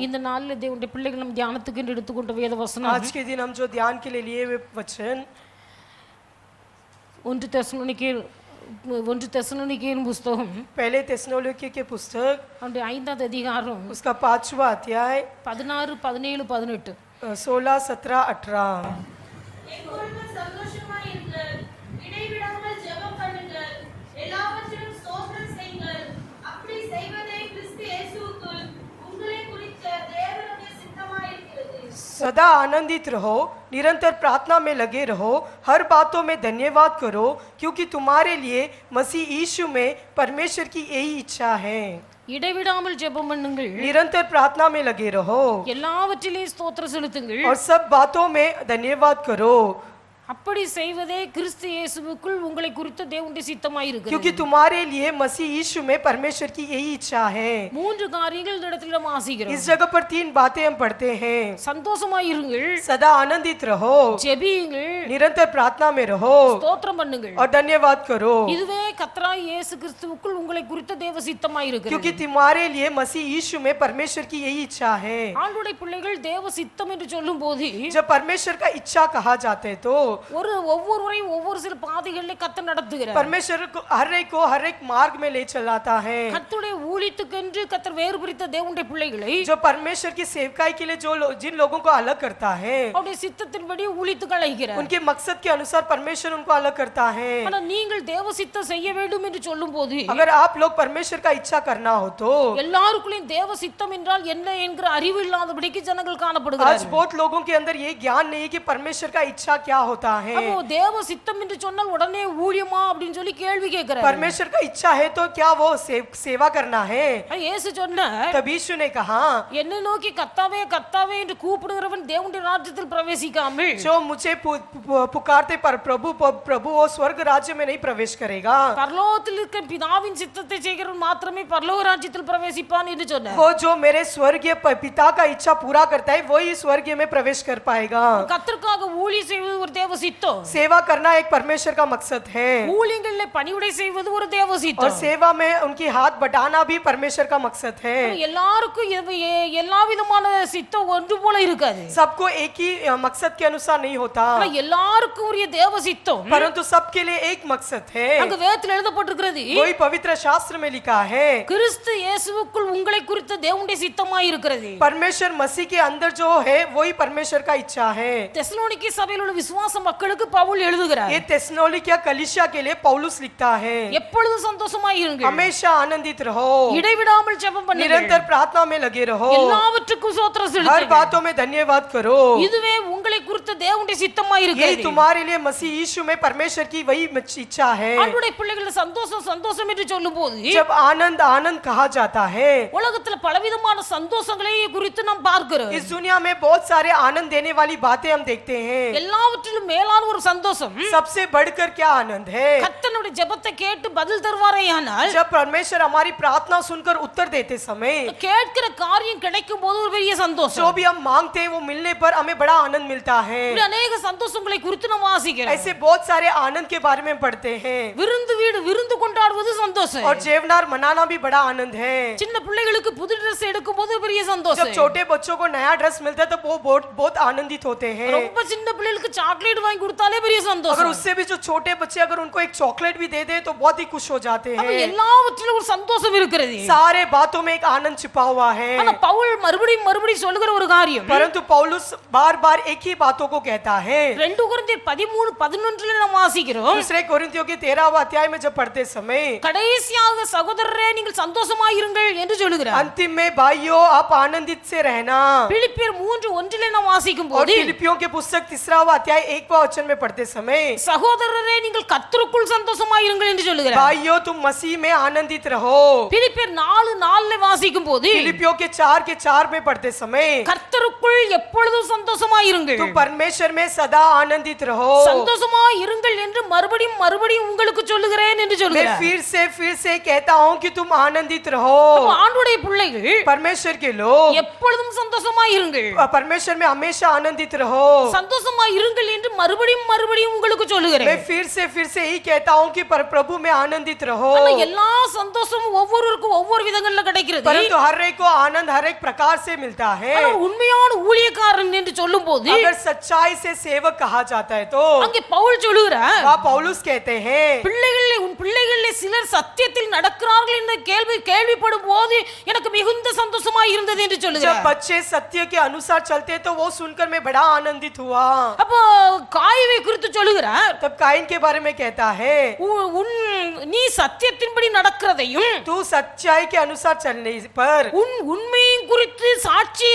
இந்த நாளில் தேவனுடைய பிள்ளைகள் நம்ம தியானத்துக்கு என்று எடுத்துக்கொண்ட வேத வசனம், आज के दिन हम जो ध्यान के लिए लिए हुए वचन 1 தெசலோனிக்கேயர் புஸ்தகம் पहले தெசலோனிக்கே के पुस्तक அவருடைய 5வது அதிகாரம் उसका 5वां अध्याय 16, 17, 18 16, 17, 18 सदा आनंदित रहो, निरंतर प्रार्थना में लगे रहो, हर बातों में धन्यवाद करो, क्योंकि तुम्हारे लिए मसीह यीशु में परमेश्वर की यही इच्छा है। இடைவிடாமல் ஜெபம் பண்ணுங்கள், निरंतर प्रार्थना में लगे रहो எல்லாவற்றிலும் ஸ்தோத்திரம் செலுத்துங்கள், और सब बातों में धन्यवाद करो, அப்படி செய்வதே கிறிஸ்து இயேசுவுக்குள் உங்களை குறித்த தேவனுடைய சித்தமாய் இருக்கிறது। क्योंकि तुम्हारे लिए मसीह यीशु में परमेश्वर की यही इच्छा है। மூன்று காரியங்கள் இந்த இடத்துல நம்ம வாசிக்கிறோம்। इस जगह पर 3 बातें हम पढ़ते हैं। சந்தோஷமாய் இருங்கள், सदा आनंदित रहो, ஜெபியுங்கள், निरंतर प्रार्थना में रहो ஸ்தோத்திரம் பண்ணுங்கள், और धन्यवाद करो, இதுவே கர்த்தராகிய இயேசு கிறிஸ்துவுக்குள் உங்களை குறித்த தேவ சித்தமாய் இருக்கிறது। क्योंकि तुम्हारे लिए मसीह यीशु में परमेश्वर की यही इच्छा है। ஆண்டவருடைய பிள்ளைகள் தேவ சித்தம் என்று சொல்லும்போது जब परमेश्वर का इच्छा कहा जाते हैं तो ஒவ்வொருவரையும் ஒவ்வொரு சில பாதைகளிலே கர்த்தர் நடத்துகிறார்। परमेश्वर को हर एक मार्ग में ले चलाता है। கர்த்தருடைய ஊழியத்துக்கென்று கர்த்தர் வேறு பிரித்த தேவனுடைய பிள்ளைகளை जो परमेश्वर की सेवकाई के लिए जिन लोगों को अलग करता है, அவருடைய சித்தத்தின்படி ஊழியத்துக்கு அழைக்கிறார்। उनके मकसद के अनुसार परमेश्वर उनको अलग करता है। ஆனா நீங்கள் தேவ சித்தம் செய்ய வேண்டும் என்று சொல்லும்போது, अगर आप लोग परमेश्वर का इच्छा करना हो तो எல்லாருக்குள்ளேயும் தேவ சித்தம் என்றால் என்ன என்கிற அறிவு இல்லாதபடிக்கு ஜனங்கள் आज காணப்படுகிறார்கள்। बहुत लोगों के अंदर ये ज्ञान नहीं है कि परमेश्वर का इच्छा क्या होता है। அப்போ தேவ சித்தம் என்று சொன்னால் உடனே ஊழியமா அப்படின்னு சொல்லி கேள்வி கேட்கிறார்। परमेश्वर का इच्छा है तो क्या वो सेवा करना है? இயேசு சொன்னார், तब यीशु ने कहा, என்னை நோக்கி கர்த்தாவே கர்த்தாவே என்று கூப்பிடுகிறவன் தேவனுடைய ராஜ்யத்தில் பிரவேசிக்காமல், जो मुझे पुकारते पर प्रभु वो स्वर्ग राज्य में नहीं प्रवेश करेगा। பரலோகத்தில் இருக்க பிதாவின் சித்தத்தை செய்கிறவன் மாத்திரமே பரலோக ராஜ்யத்தில் பிரவேசிப்பான் என்று சொன்னார்। वो जो मेरे स्वर्गीय पिता का इच्छा पूरा करता है वही स्वर्ग में प्रवेश कर पाएगा। கர்த்தருக்காக ஊழியம் செய்வது ஒரு தேவ சித்தம், सेवा करना एक परमेश्वर का मकसद है, ஊழியங்களிலே பணிவிடை செய்வது ஒரு தேவ और சித்தம்। सेवा में उनकी हाथ बढ़ाना भी परमेश्वर का मकसद है। எல்லாருக்கும் எல்லா விதமான சித்தம் ஒன்று போல இருக்காது। सबको एक ही मकसद के अनुसार नहीं होता, ஆனா எல்லாருக்கும் உரிய தேவ சித்தம் परंतु सबके लिए एक मकसद है। அங்க வேதத்தில் எழுதப்பட்டிருக்கிறது, वही पवित्र शास्त्र में लिखा है, கிறிஸ்து இயேசுவுக்குள் உங்களை குறித்த தேவனுடைய சித்தமாய் இருக்கிறது। परमेश्वर मसीह के अंदर जो है वही परमेश्वर का इच्छा है। தெசலோனிக்கே சபையில் உள்ள விசுவாச மக்களுக்கு பவுல் எழுதுகிறார், ये தெசலோனிக்கே कलीसिया के लिए पौलुस लिखता है, எப்பொழுதும் சந்தோஷமாய் இருங்கள், हमेशा आनंदित रहो, இடைவிடாமல் ஜெபம் பண்ணுங்கள், निरंतर प्रार्थना में लगे रहो, எல்லாவற்றுக்கும் ஸ்தோத்திரம் हर செலுத்துங்கள், बातों में धन्यवाद करो। இதுவே உங்களை குறித்த தேவனுடைய சித்தமாய் यही இருக்கிறது। तुम्हारे लिए मसीह यीशु में परमेश्वर की वही इच्छा है। ஆண்டவருடைய பிள்ளைகள் சந்தோஷம் சந்தோஷம் என்று சொல்லும்போது, जब आनंद आनंद कहा जाता है, உலகத்துல பலவிதமான சந்தோஷங்களை குறித்து நாம் பார்க்கிறோம்। इस दुनिया में बहुत सारे आनंद देने वाली बातें हम देखते हैं। எல்லாவற்றிலும் மேலான ஒரு சந்தோஷம், सबसे बढ़कर क्या आनंद है? கர்த்தருடைய ஜெபத்தை கேட்டு பதில் தருவாரேயானால், जब परमेश्वर हमारी प्रार्थना सुनकर उत्तर देते समय கேட்கிற காரியம் கிடைக்கும் போது ஒரு பெரிய சந்தோஷம், जो भी हम मांगते हैं वो मिलने पर हमें बड़ा आनंद मिलता है। இப்படி अनेक சந்தோஷங்களை குறித்து நாம் வாசிக்கிறோம்। ऐसे बहुत सारे आनंद के बारे में पढ़ते हैं। விருந்து வீடு விருந்து கொண்டாடுவது சந்தோஷம், और जेवनार मनाना भी बड़ा आनंद है। சின்ன பிள்ளைகளுக்கு புது Dress எடுக்கும் போது பெரிய जब சந்தோஷம், छोटे बच्चों को नया ड्रेस मिलता है तो वो बहुत आनंदित होते हैं। ரொம்ப சின்ன பிள்ளைகளுக்கு சாக்லேட் வாங்கி கொடுத்தாலே பெரிய अगर சந்தோஷம்। उससे भी जो छोटे बच्चे अगर उनको एक चॉकलेट भी दे दे तो बहुत ही खुश हो जाते அப்ப हैं। எல்லாவற்றிலும் ஒரு சந்தோஷம் இருக்கிறது। सारे बातों में एक आनंद छिपा हुआ है। ஆனா பவுல் மறுபடியும் சொல்லுகிற ஒரு காரியம், परंतु पौलुस बार बार एक ही बातों को कहता है। 2 கொரிந்தியர் 13:11 நாம் வாசிக்கிறோம், दूसरे कोरिन्थियों के 13वां अध्याय में जब पढ़ते समय கடைசியாக சகோதரரே நீங்கள் சந்தோஷமாய் இருங்கள் என்று சொல்லுகிறார்। अंतिम में भाइयों आप आनंदित से रहना। பிலிப்பியர் 3:1 நாம் வாசிக்கும் और போது, फिलिपियों के पुस्तक 3वां अध्याय 1वां वचन में पढ़ते समय சகோதரரே நீங்கள் கர்த்தருக்குள் சந்தோஷமாய் இருங்கள் என்று சொல்லுகிறார்। भाइयों तुम मसीह में आनंदित रहो। பிலிப்பியர் 4:4 வாசிக்கும் போது, फिलिपियों के 4 में पढ़ते समय கர்த்தருக்குள் எப்பொழுதும் சந்தோஷமாய் இருங்கள், तुम परमेश्वर में सदा आनंदित रहो। சந்தோஷமாய் இருங்கள் என்று மறுபடியும் உங்களுக்கு சொல்லுகிறேன் என்று मैं சொல்லுகிறார்। फिर से कहता हूँ कि तुम आनंदित रहो। ஆண்டவருடைய பிள்ளைகள் परमेश्वर के लोग எப்பொழுதும் சந்தோஷமாய் இருங்கள், परमेश्वर में हमेशा आनंदित रहो। சந்தோஷமாய் இருங்கள் என்று மறுபடியும் உங்களுக்கு சொல்லுகிறேன்। मैं फिर से यही कहता हूँ कि प्रभु में आनंदित रहो। ஆனா எல்லா சந்தோஷமும் ஒவ்வொருவருக்கும் ஒவ்வொரு விதங்கள்ல கிடைக்கிறது। परंतु हर एक को आनंद हर एक प्रकार से मिलता है। ஆனா உண்மையான ஊழியக்காரன் என்று சொல்லும்போது अगर सच्चाई से सेवक कहा जाता है तो அங்கே பவுல் சொல்லுகிறார், वहाँ पौलुस कहते हैं உன் பிள்ளைகளிலே சிலர் சத்தியத்தில் நடக்கிறார்கள் என்ற கேள்விப்படும் போது எனக்கு மிகுந்த சந்தோஷமா இருந்தது என்று जब சொல்லுகிறார். बच्चे सत्य के अनुसार चलते तो वो सुनकर मैं बड़ा आनंदित हुआ। அப்போ காயுவை குறித்து சொல்லுகிறார், तब काइन के बारे में कहता है நீ சத்தியத்தின்படி நடக்கிறதையும் तू सच्चाई के अनुसार चलने पर உண்மையின் குறித்து சாட்சி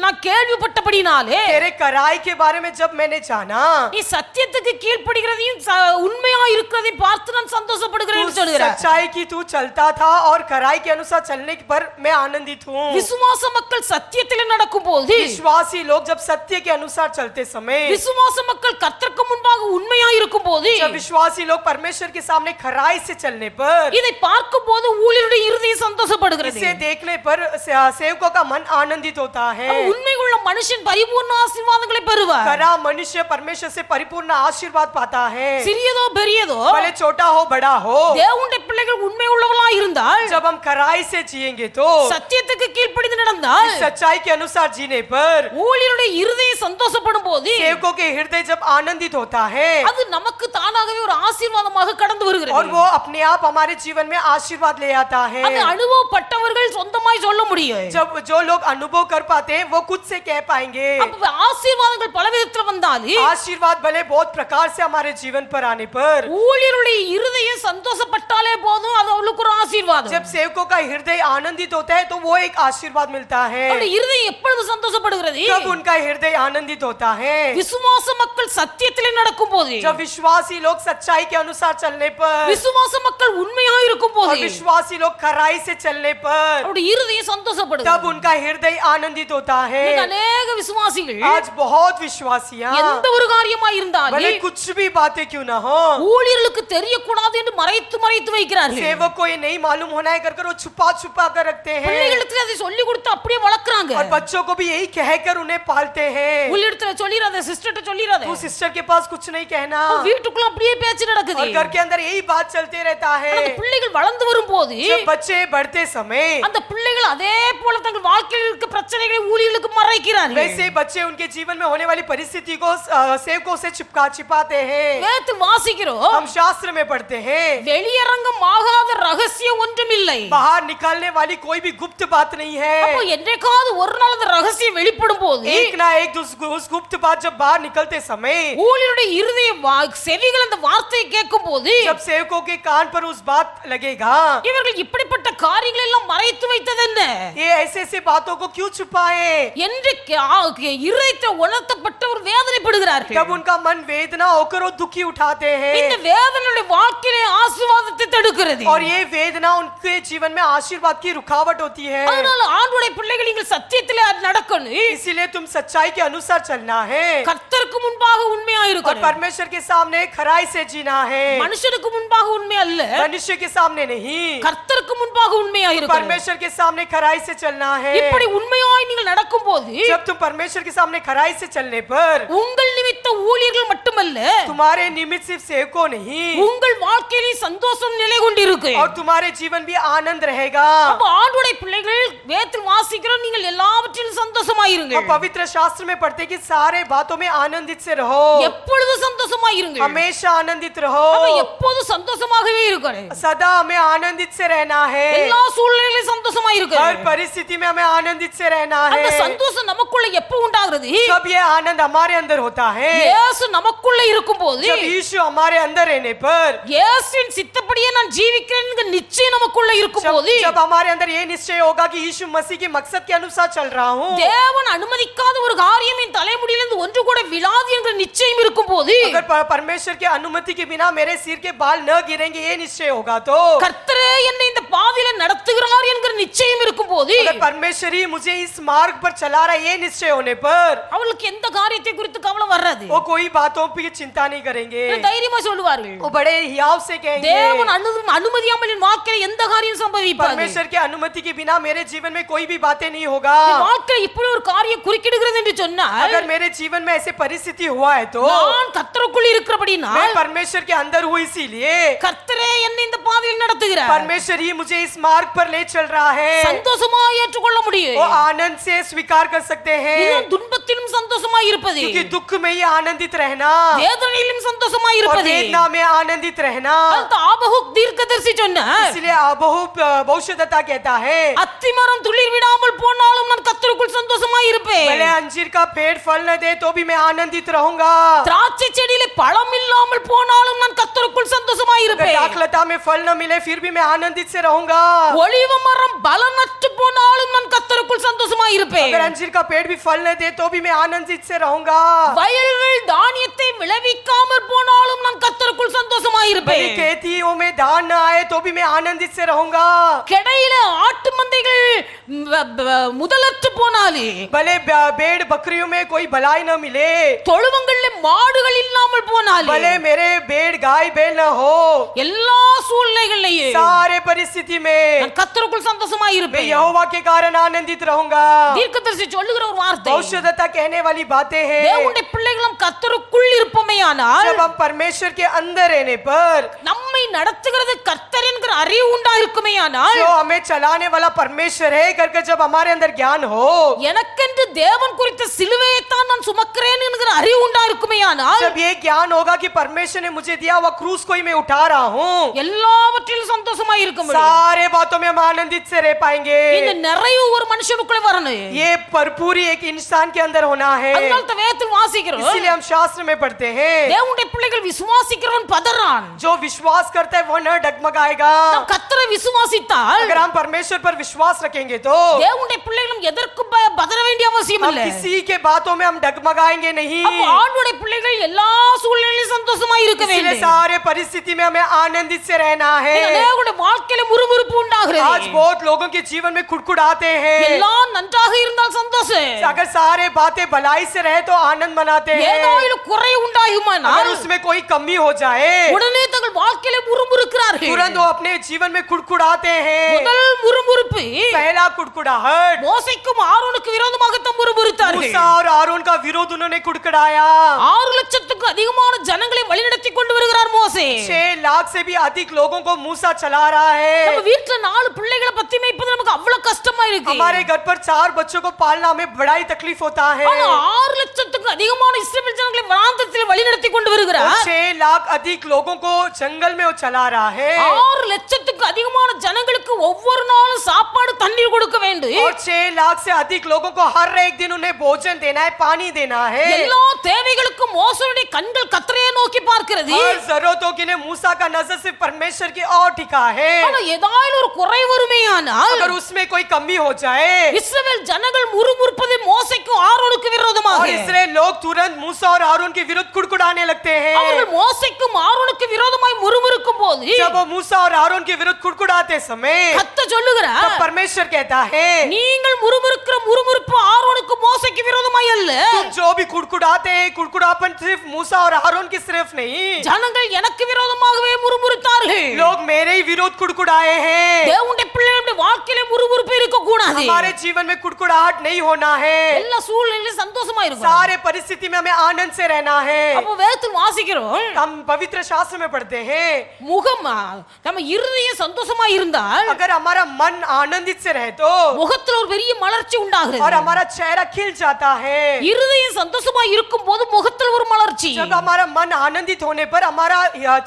நான் கேள்விப்பட்டபடினாலே तेरे कराई के बारे में जब मैंने जाना நீ சத்தியத்துக்கு கீழ்ப்படிகிறதையும் உண்மையா இருக்கிறதையும் பார்த்து நான் சந்தோஷப்படுகிறேன் என்று சொல்கிறார். सच्चाई की तू चलता था और कराई के अनुसार चलने पर मैं आनंदित हूँ। விசுவாச மக்கள் சத்தியத்தில் நடக்கும்போது विश्वासी लोग जब सत्य के अनुसार चलते समय விசுவாச மக்கள் கர்த்தருக்கு முன்பாக உண்மையா இருக்கும்போது जब विश्वासी लोग परमेश्वर के सामने खराई से चलने पर இதை பார்க்கும்போது ஊழியருடைய இருதயம் சந்தோஷப்படுகிறது. इसे देखने पर सेवकों का मन आनंदित होता है। உண்மையுள்ள மனுஷன் பரிபூர்ண ஆசீர்வாதங்களை பெறுவார். खरा मनुष्य परमेश्वर से परिपूर्ण आशीर्वाद पाता है, சிறியதோ பெரியதோ भले छोटा हो बड़ा हो। தேவனுடைய பிள்ளைகள் உண்மை உள்ளவர்களா இருந்தால் जब हम खराई से जिएंगे तो சத்தியத்துக்கு கீழ்ப்படிந்து நடந்தால் सच्चाई के अनुसार जीने पर ஊழியருடைய இருதயம் சந்தோஷப்படும் போது सेवकों के हृदय जब आनंदित होता है அது நமக்கு தானாகவே ஒரு ஆசீர்வாதமாக கடந்து வருகிறது. और वो अपने आप हमारे जीवन में आशीर्वाद ले आता है। அது அனுபவப்பட்டவர்கள் சொந்தமாய் சொல்ல முடியும். जब जो लोग अनुभव कर पाते हैं वो खुद से कह पाएंगे। அப்ப ஆசீர்வாதங்கள் பல விதத்துல வந்தாலும் आशीर्वाद भले बहुत प्रकार से हमारे जीवन पर आने पर ஊழியருடைய இருதயம் சந்தோஷப்பட்டாலே போதும் அது அவளுக்கு ஒரு ஆசீர்வாதம். जब सेवकों का हृदय आनंदित होता है तो वो एक आशीर्वाद मिलता है। அவருடைய இருதயம் எப்பொழுது சந்தோஷப்படுகிறது? कब उनका हृदय आनंदित होता है? விசுவாச மக்கள் சத்தியத்திலே நடக்கும்போது, जब विश्वासी लोग सच्चाई के अनुसार चलने पर, விசுவாச மக்கள் உண்மையா और இருக்கும்போது विश्वासी लोग खराई से चलने पर, அவருடைய இருதயம் சந்தோஷப்படுகிறது. तब उनका हृदय आनंदित होता है। இன்னைக்கு अनेक விசுவாசிகள் आज बहुत विश्वासियां எந்த ஒரு காரியமா இருந்தாலும் भले कुछ भी बातें क्यों ना हो, ஊழியர்களுக்கு தெரியக்கூடாது என்று மறைத்து வைக்கிறார்கள். सेवक को ये नहीं मालूम होना है कर वो छुपा कर रखते हैं, பிள்ளைகளுக்கு அதை சொல்லி கொடுத்து அப்படியே வளர்க்கறாங்க. और बच्चों को भी यही कहकर उन्हें पालते हैं। ஊழியர்கிட்ட சொல்லிராத, சிஸ்டர்ட்ட சொல்லிராத, तू सिस्टर के पास कुछ नहीं कहना, வீட்டுக்குள்ள அப்படியே பேச்சு நடக்குது. और घर के अंदर यही बात चलते रहता है। அந்த பிள்ளைகள் வளர்ந்து வரும்போது जब बच्चे बढ़ते समय அந்த பிள்ளைகள் அதே போல தங்கள் வாழ்க்கையில் இருக்க பிரச்சனைகளை ஊழியர்களுக்கு மறைக்கிறார்கள். वैसे बच्चे उनके जीवन में होने वाली परिस्थिति को सेवकों से छिपाते हैं। வேதத்தில் வாசிக்கிறோம், हम शास्त्र में पढ़ते हैं வெளியரங்கம் ஆகாத ரகசியம் ஒன்றுமில்லை. बाहर निकालने वाली कोई भी गुप्त बात नहीं है। அப்போ என்னைக்காவது ஒரு நாள் அந்த ரகசியம் வெளிப்படும் போது एक ना एक उस गुप्त बात जब बाहर निकलते समय ஊழியருடைய இருதய செவிகள் அந்த வார்த்தையை கேட்கும் போது जब सेवकों के कान पर उस बात लगेगा, இவர்கள் இப்படிப்பட்ட காரியங்களை எல்லாம் மறைத்து வைத்தது என்ன ये ऐसे बातों को क्यों छुपाए, என்று இருதயத்தை உணர்த்தப்பட்ட ஒரு வேதனைப்படுகிறார்கள். तब उनका मन वेदना होकर वो दुखी उठाते हैं, இந்த வேதனையுடைய வாழ்க்கையிலே ஆசீர்வாதத்தை தடுக்கிறது. और ये वेदना उनके जीवन में आशीर्वाद की रुकावट होती है। அதனால ஆண்டவருடைய பிள்ளைகள் நீங்கள் சத்தியத்திலே நடக்கணும், इसीलिए तुम सच्चाई के अनुसार चलना है, கர்த்தருக்கு முன்பாக உண்மையா और இருக்கணும். परमेश्वर के सामने खराई से जीना है, மனுஷருக்கு முன்பாக உண்மை அல்ல, मनुष्य के सामने नहीं, கர்த்தருக்கு முன்பாக உண்மையா இருக்கணும். परमेश्वर के सामने खराई से चलना है। இப்படி உண்மையாய் நீங்கள் நடக்கும்போது जब तुम परमेश्वर के सामने खराई से चलने पर உங்கள் நிமித்த ஊழியர்கள் மட்டுமல்ல, तुम्हारे निमित्त सिर्फ सेवकों नहीं, உங்கள் வாழ்க்கையிலே சந்தோஷம் நிலை கொண்டிருக்கு. और तुम्हारे जीवन भी आनंद रहेगा। அப்ப ஆண்டவருடைய பிள்ளைகள் வேதத்தில் வாசிக்கிறோம், நீங்கள் எல்லாவற்றிலும் சந்தோஷமாயிருங்கள். और पवित्र शास्त्र में पढ़ते कि सारे बातों में आनंदित से रहो, எப்பொழுது சந்தோஷமாயிருங்கள். हमेशा आनंदित रहो, அப்ப எப்போது சந்தோஷமாகவே இருக்கணும். सदा हमें आनंदित से रहना है, எல்லா சூழ்நிலையிலும் சந்தோஷமாயிருக்கணும். हर परिस्थिति में हमें आनंदित से रहना அந்த है। சந்தோஷம் நமக்குள்ள எப்ப உண்டாகிறது? कब ये आनंद हमारे अंदर होता है? இயேசு நமக்குள்ள இருக்கும்போது, जब यीशु हमारे अंदर रहने पर, இயேசுவின் சித்தப்படியே நான் ஜீவிக்கிறேன் என்கிற நிச்சயம் நமக்குள்ள இருக்கும்போது, जब हमारे अंदर ये निश्चय होगा कि यीशु मसीह की मकसद के अनुसार चल रहा हूँ, தேவன் அனுமதிக்காத ஒரு காரியம் என் தலைமுடியிலிருந்து ஒன்று கூட விழாது என்கிற நிச்சயம் இருக்கும்போது, अगर परमेश्वर की अनुमति के बिना मेरे सिर के बाल न गिरेंगे ये निश्चय होगा तो, கர்த்தரே என்னை இந்த பாதையில நடத்துகிறார் என்கிற நிச்சயம் இருக்கும்போது, अगर परमेश्वर ही मुझे इस मार्ग पर चला रहा है ये निश्चय होने पर, அவளுக்கு எந்த காரியத்தை குறித்து கவலை வராது. वो कोई बातों की चिंता नहीं करेंगे, தைரியமா சொல்லுவார்கள், वो बड़े हियाव से कहेंगे, தேவன் அனுமதியாமல் என் வாழ்க்கையில எந்த காரியம் சம்பவிப்பாது. परमेश्वर की अनुमति के बिना मेरे जीवन में कोई भी बातें नहीं होगा, வாழ்க்கை வாழ்க்கையில் இப்படி ஒரு காரியம் குறுக்கிடுகிறது என்று சொன்னால் अगर मेरे जीवन में ऐसे परिस्थिति हुआ है तो நான் கர்த்தருக்குள் இருக்கிறபடினால் मैं परमेश्वर के अंदर हूँ, इसीलिए கர்த்தரே என்னை இந்த பாதையில் நடத்துகிறார். परमेश्वर ही मुझे इस मार्ग पर ले चल रहा है. சந்தோஷமாய் ஏற்றுக்கொள்ள முடியும். वो आनंद से स्वीकार कर सकते हैं, இதுதான் துன்பத்திலும் சந்தோஷமாய் இருப்பது, क्योंकि दुख में ही आनंदित रहना வேதனையிலும் சந்தோஷமாய் और இருப்பது. वेदना में आनंदित रहना. அந்த ஆபகுக் தீர்க்கதரிசி சொன்னார், इसलिए आबहूब भविष्यद्वक्ता कहता है, அத்திமரம் துளிர் விடாமல் போனாலும் நான் கர்த்தருக்குள் சந்தோஷமாய் இருப்பேன். भले अंजीर का पेड़ फल न दे तो भी मैं आनंदित रहूंगा, திராட்சை செடியிலே பழம் இல்லாமல் போனாலும் நான் கர்த்தருக்குள் சந்தோஷமாய் இருப்பேன். दाखलता में फल न मिले फिर भी मैं आनंदित से रहूंगा, ஒலிவ மரம் பலனற்று போனாலும் நான் கர்த்தருக்குள் சந்தோஷமாய் இருப்பேன். अगर अंजीर का पेड़ भी फल न दे तो भी मैं आनंदित से रहूंगा, வயல்கள் தானியத்தை விளைவிக்காமல் போனாலும் நான் கர்த்தருக்குள் சந்தோஷமாய் இருப்பேன். भले खेतियों में धान न आए तो भी मैं आनंदित से रहूंगा, கிடையில ஆட்டு மந்தைகள் முதலற்று போனாலே, भले भेड़ बकरियों में कोई भलाई न मिले, தொழுவங்கள்ல மாடுகள் இல்லாமல் போனாலே, भले मेरे भेड़ गाय बैल न हो, எல்லா சூழ்நிலைகளிலேயும் सारे परिस्थिति में நான் கர்த்தருக்குள் சந்தோஷமாய் मैं இருப்பேன். यहोवा के कारण आनंदित रहूंगा. தீர்க்கதரிசி சொல்லுகிற ஒரு வார்த்தை, भविष्यद्वक्ता कहने वाली बातें हैं, தேவனுடைய பிள்ளைகளும் கர்த்தருக்குள் இருப்போமேயானால் जब हम परमेश्वर के अंदर रहने पर, நம்மை நடத்துகிறது கர்த்தர் என்கிற அறிவு உண்டாயிருக்குமேயானால், जो हमें चलाने वाला परमेश्वर है करके जब हमारे अंदर ज्ञान हो, எனக்கென்று தேவன் குறித்த சிலுவையை தான் நான் சுமக்கிறேன் என்கிற அறிவு உண்டாயிருக்குமேயானால், जब ये ज्ञान होगा कि परमेश्वर ने मुझे दिया हुआ क्रूस को ही मैं उठा रहा हूँ, எல்லாவற்றிலும் சந்தோஷமாய் இருக்க முடியும். सारे बातों में हम आनंदित से रह पाएंगे. இந்த நிறைவு ஒரு மனுஷனுக்குள்ள வரணும். ये भरपूरी एक इंसान के अंदर होना है, அதனால தான் வேதத்தில் வாசிக்கிறோம், इसीलिए हम शास्त्र में पढ़ते हैं, தேவனுடைய பிள்ளைகள் விசுவாசிக்கிறவன் பதறான். जो विश्वास करता है वो न डगमगाएगा. நாம் கர்த்தரை விசுவாசித்தால் अगर हम परमेश्वर पर विश्वास रखेंगे तो தேவனுடைய பிள்ளைகளும் எதற்கு பதற வேண்டிய அவசியம் हम இல்லை. किसी के बातों में हम डगमगाएंगे नहीं. அப்ப ஆண்டவருடைய பிள்ளைகள் எல்லா சூழ்நிலையிலும் சந்தோஷமாய் இருக்க इसलिए வேண்டும். सारे परिस्थिति में हमें आनंदित से रहना है. தேவனுடைய வாழ்க்கையில முறுமுறுப்பு உண்டாகிறது. आज बहुत लोगों के जीवन में कुड़कुड़ाते हैं. எல்லாம் நன்றாக இருந்தால் சந்தோஷம், अगर सारे बातें भलाई से रहे तो आनंद मनाते हैं. ஏதாவது குறை உண்டாகுமானால் अगर उसमें कोई कमी हो जाए உடனே தங்கள் வாழ்க்கையில முறுமுறுக்கிறார்கள். तुरंत वो अपने जीवन में कुड़कुड़ाते हैं. முதல் முறுமுறுப்பு पहला कुड़कुड़ाहट மோசேக்கும் ஆரோனுக்கு விரோதமாக தான் முறுமுறுத்தார்கள். मूसा और आरोन का विरोध उन्होंने कुड़कुड़ाया. 6 லட்சத்துக்கு அதிகமான ஜனங்களை வழிநடத்தி கொண்டு வருகிறார் மோசே. 6 लाख से भी अधिक लोगों को मूसा चला रहा है. நம்ம வீட்ல 4 பிள்ளைகளை பத்தி மேய்ப்பது நமக்கு அவ்வளவு கஷ்டமா இருக்கு. हमारे घर पर 4 बच्चों को पालना हमें बड़ा ही तकलीफ होता है. ஆனா 6 லட்சத்துக்கு அதிகமான இஸ்ரவேல் ஜனங்களை வனாந்தரத்தில் வழிநடத்தி கொண்டு வருகிறார். 6 लाख अधिक लोगों को जंगल में वो चला रहा है. 6 லட்சத்துக்கு அதிகமான ஜனங்களுக்கு ஒவ்வொரு நாளும் சாப்பாடு தண்ணீர் கொடுக்க வேண்டும். और 6 लाख से अधिक लोगों को हर एक दिन उन्हें भोजन देना है, पानी देना है. எல்லா தேவைகளுக்கும் மோசேயுடைய கண்கள் கர்த்தரையே நோக்கி பார்க்கிறது. हर जरूरतों के लिए मूसा का नजर सिर्फ परमेश्वर की ओर टिका है. ஆனா ஏதாவது ஒரு குறை வருமேயானால், अगर उसमें कोई कमी हो जाए இஸ்ரவேல் ஜனங்கள் முறுமுறுப்பது மோசேக்கும் ஆரோனுக்கு விரோதமாக. और इसलिए लोग तुरंत मूसा और हारून के विरुद्ध कुड़कुड़ाने लगते हैं. அவர்கள் மோசேக்கும் ஆரோனுக்கு விரோதமாய் முறுமுறுக்கும் போது जब वो मूसा और हारून के विरुद्ध कुड़कुड़ाते समय கர்த்தர் சொல்லுகிறார், तब परमेश्वर कहता है, நீங்கள் முறுமுறுக்கிற முறுமுறுப்பு ஆரோனுக்கு மோசேக்கு விரோதமாய் அல்ல. तुम जो भी कुड़कुड़ाते हैं कुड़कुड़ापन सिर्फ मूसा और हारून की सिर्फ नहीं, ஜனங்கள் எனக்கு விரோதமாகவே முறுமுறுத்தார்கள். लोग मेरे ही विरोध कुड़कुड़ाए हैं. தேவனுடைய பிள்ளைகளுடைய வாழ்க்கையில முறுமுறுப்பு இருக்க கூடாது. हमारे जीवन में कुड़कुड़ाहट नहीं होना है. எல்லா சூழ்நிலையிலும் சந்தோஷமா இருக்கும். सारे परिस्थिति में हमें आनंद से रहना है. அப்ப வேதத்தில் வாசிக்கிறோம், हम पवित्र शास्त्र में पढ़ते हैं, முகமா நம்ம இருதயம் சந்தோஷமா இருந்தால் अगर हमारा मन आनंदित से रहे तो முகத்துல ஒரு பெரிய மலர்ச்சி और உண்டாகிறது. हमारा चेहरा खिल जाता है. இருதயம் சந்தோஷமா இருக்கும் போது முகத்துல ஒரு மலர்ச்சி. जब हमारा मन आनंदित होने पर हमारा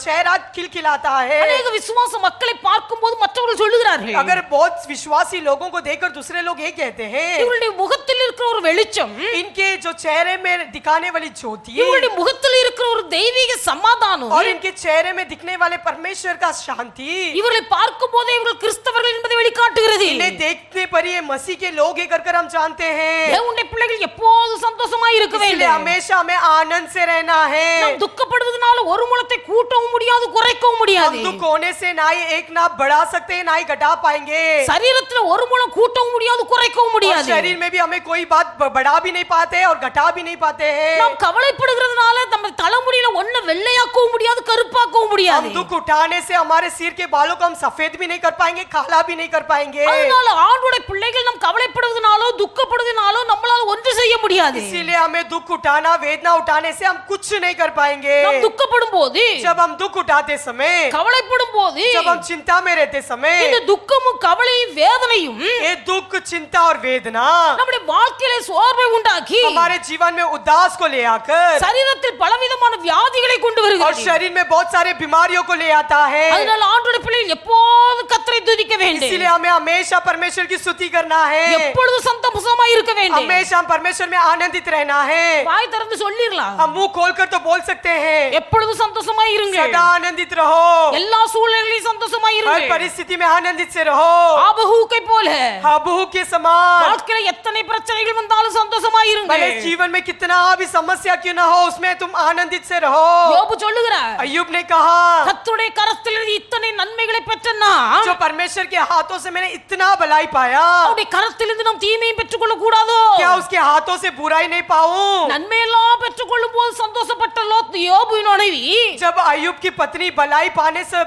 चेहरा खिलखिलाता है. அநேக விசுவாச மக்களை பார்க்கும்போது மற்றவர்கள் சொல்லுகிறார்கள், अगर बहुत विश्वासी लोगों को देखकर दूसरे लोग ये कहते हैं, இவருடைய முகத்தில் இருக்கிற ஒரு வெளிச்சம், इनके जो चेहरे में दिखाने वाली ज्योति இவருடைய முகத்தில் இருக்கிற ஒரு தெய்வீக சமாதானம், और इनके चेहरे में दिखने वाले परमेश्वर का शांति இவர்களை பார்க்கும் போதே இவர்கள் கிறிஸ்தவர்கள் என்பதை வெளிக்காட்டுகிறது. इन्हें देखने पर ये मसीह के लोग ही कर हम जानते हैं. தேவனுடைய பிள்ளைகள் எப்போதும் சந்தோஷமா இருக்க इसलिए வேண்டும். हमेशा हमें आनंद से रहना है. நாம் துக்கப்படுவதனால ஒரு முழத்தை கூட்டவும் முடியாது, குறைக்கவும் முடியாது. हम दुख होने से ना ही एक ना बढ़ा सकते हैं ना ही घटा पाएंगे. சரீரத்துல ஒரு முழம் கூட்டவும் முடியாது, குறைக்கவும் और முடியாது. शरीर में भी हमें कोई बात बढ़ा भी नहीं पाते और घटा भी नहीं पाते हैं। நாம் கவலைப்படுகிறதுனால நம்ம தலைமுடியில ஒண்ணு வெள்ளையாக்கவும் முடியாது கருப்பாக்கவும் முடியாது हम दुख उठाने से हमारे सिर के बालों को हम सफेद भी नहीं कर पाएंगे, काला भी नहीं कर पाएंगे। அதனால ஆண்டவருடைய பிள்ளைகள் நாம் கவலைப்படுவதனாலோ துக்கப்படுவதனாலோ நம்மளால ஒன்று செய்ய முடியாது इसीलिए हमें दुख उठाना, वेदना उठाने से हम कुछ नहीं कर पाएंगे। நாம் துக்கப்படும் போது जब हम दुख उठाते समय, கவலைப்படும் போது जब हम चिंता में रहते समय, இந்த துக்கமும் கவலையும் வேதனையும் ये दुख, चिंता और वेदना நம்முடைய வாழ்க்கையில சோர்வை உண்டாக்கி हमारे जीवन में उदास को ले आकर சரீரத்தில் பலவிதமான வியாதிகளை கொண்டு और வருகிறது शरीर में बहुत सारे बीमारियों को ले आता है। அதனால ஆண்டவருடைய பிள்ளைகள் எப்போதும் கர்த்தரை துதிக்க வேண்டும் इसीलिए हमें हमेशा परमेश्वर की स्तुति करना है, எப்பொழுதும் சந்தோஷமாய் இருக்க வேண்டும் हमेशा हम परमेश्वर में आनंदित रहना है। வாய் திறந்து சொல்லிரலாம் हम मुंह खोलकर तो बोल सकते हैं, எப்பொழுதும் சந்தோஷமாய் இருங்க सदा आनंदित रहो, எல்லா சூழ்நிலையிலும் சந்தோஷமாய் हर இருங்க परिस्थिति में आनंदित से रहो, ஆபஹூக்கை போல हाबहू के समान। வாழ்க்கையில எத்தனை பிரச்சனைகள் வந்தாலும் சந்தோஷமாய் இருங்க भले जीवन में कितना भी समस्या क्यों ना हो, उसमें तुम आनंदित से रहो। யோபு சொல்லுகிறார் अय्यूब ने कहा, கர்த்தருடைய கரத்திலிருந்து இத்தனை நன்மைகளை பெற்றனா जो परमेश्वर के हाथों से मैंने इतना भलाई पाया, அவருடைய கரத்திலிருந்து நாம் தீமையை பெற்றுக்கொள்ள கூடாதோ क्या उसके हाथों से बुराई नहीं पाऊं? நன்மையெல்லாம் பெற்றுக்கொள்ளும் போது சந்தோஷப்பட்ட லோத் யோபுவின் மனைவி जब अय्यूब की पत्नी भलाई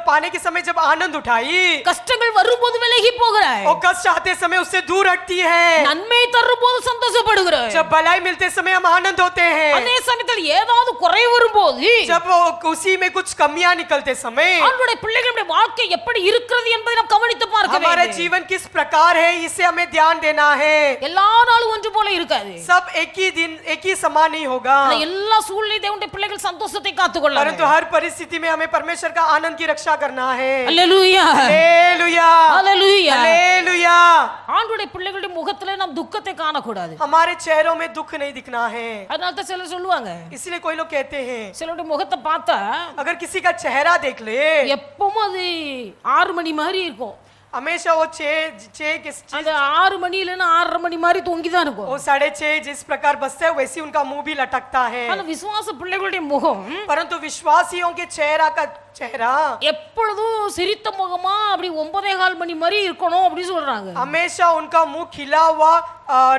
पाने के समय जब आनंद उठाई, கஷ்டங்கள் வரும்போது விலகி போகிறாய் और कष्ट आते समय उससे दूर हटती है। நன்மை தரும்போது சந்தோஷப்படுகிறாய் जब भलाई मिलते समय हम आनंद होते हैं, அதே சமயத்தில் ஏதாவது குறை வரும்போது जब उसी में कुछ कमियां निकलते समय அவருடைய பிள்ளைகளுடைய வாழ்க்கை எப்படி இருக்கிறது என்பதை நாம் கவனித்து பார்க்க हमारा வேண்டும் जीवन किस प्रकार है, इसे हमें ध्यान देना है। எல்லா நாளும் ஒன்று போல இருக்காது सब एक ही दिन, एक ही समान नहीं होगा, ஆனா எல்லா சூழ்நிலை தேவனுடைய பிள்ளைகள் சந்தோஷத்தை காத்துக்கொள்ள परंतु हर परिस्थिति में हमें परमेश्वर का आनंद की रक्षा करना है। அல்லேலூயா हालेलुया, அல்லேலூயா हालेलुया। ஆண்டவருடைய பிள்ளைகளுடைய முகத்திலே நாம் துக்கத்தை காணக்கூடாது हमारे चेहरों में दुख नहीं दिखना है। அதனால தான் சிலர் சொல்லுவாங்க इसलिए कोई लोग कहते हैं, சிலருடைய முகத்தை பார்த்தா अगर किसी का चेहरा देख ले, எப்பவும் அது 6 மணி மாதிரி இருக்கும் हमेशा वो அது 6 மணி இல்லைன்னா 6:30 மணி மாதிரி தொங்கிதான் இருக்கும் वो 6:30 जिस प्रकार बसते हैं वैसे उनका मुंह भी लटकता है। ஆனா விசுவாச பிள்ளைகளுடைய முகம் परंतु विश्वासियों के चेहरा எப்பொழுதும் சிரித்த முகமா அப்படி 9:15 மணி மாதிரி இருக்கணும் அப்படி சொல்றாங்க हमेशा उनका मुंह खिला हुआ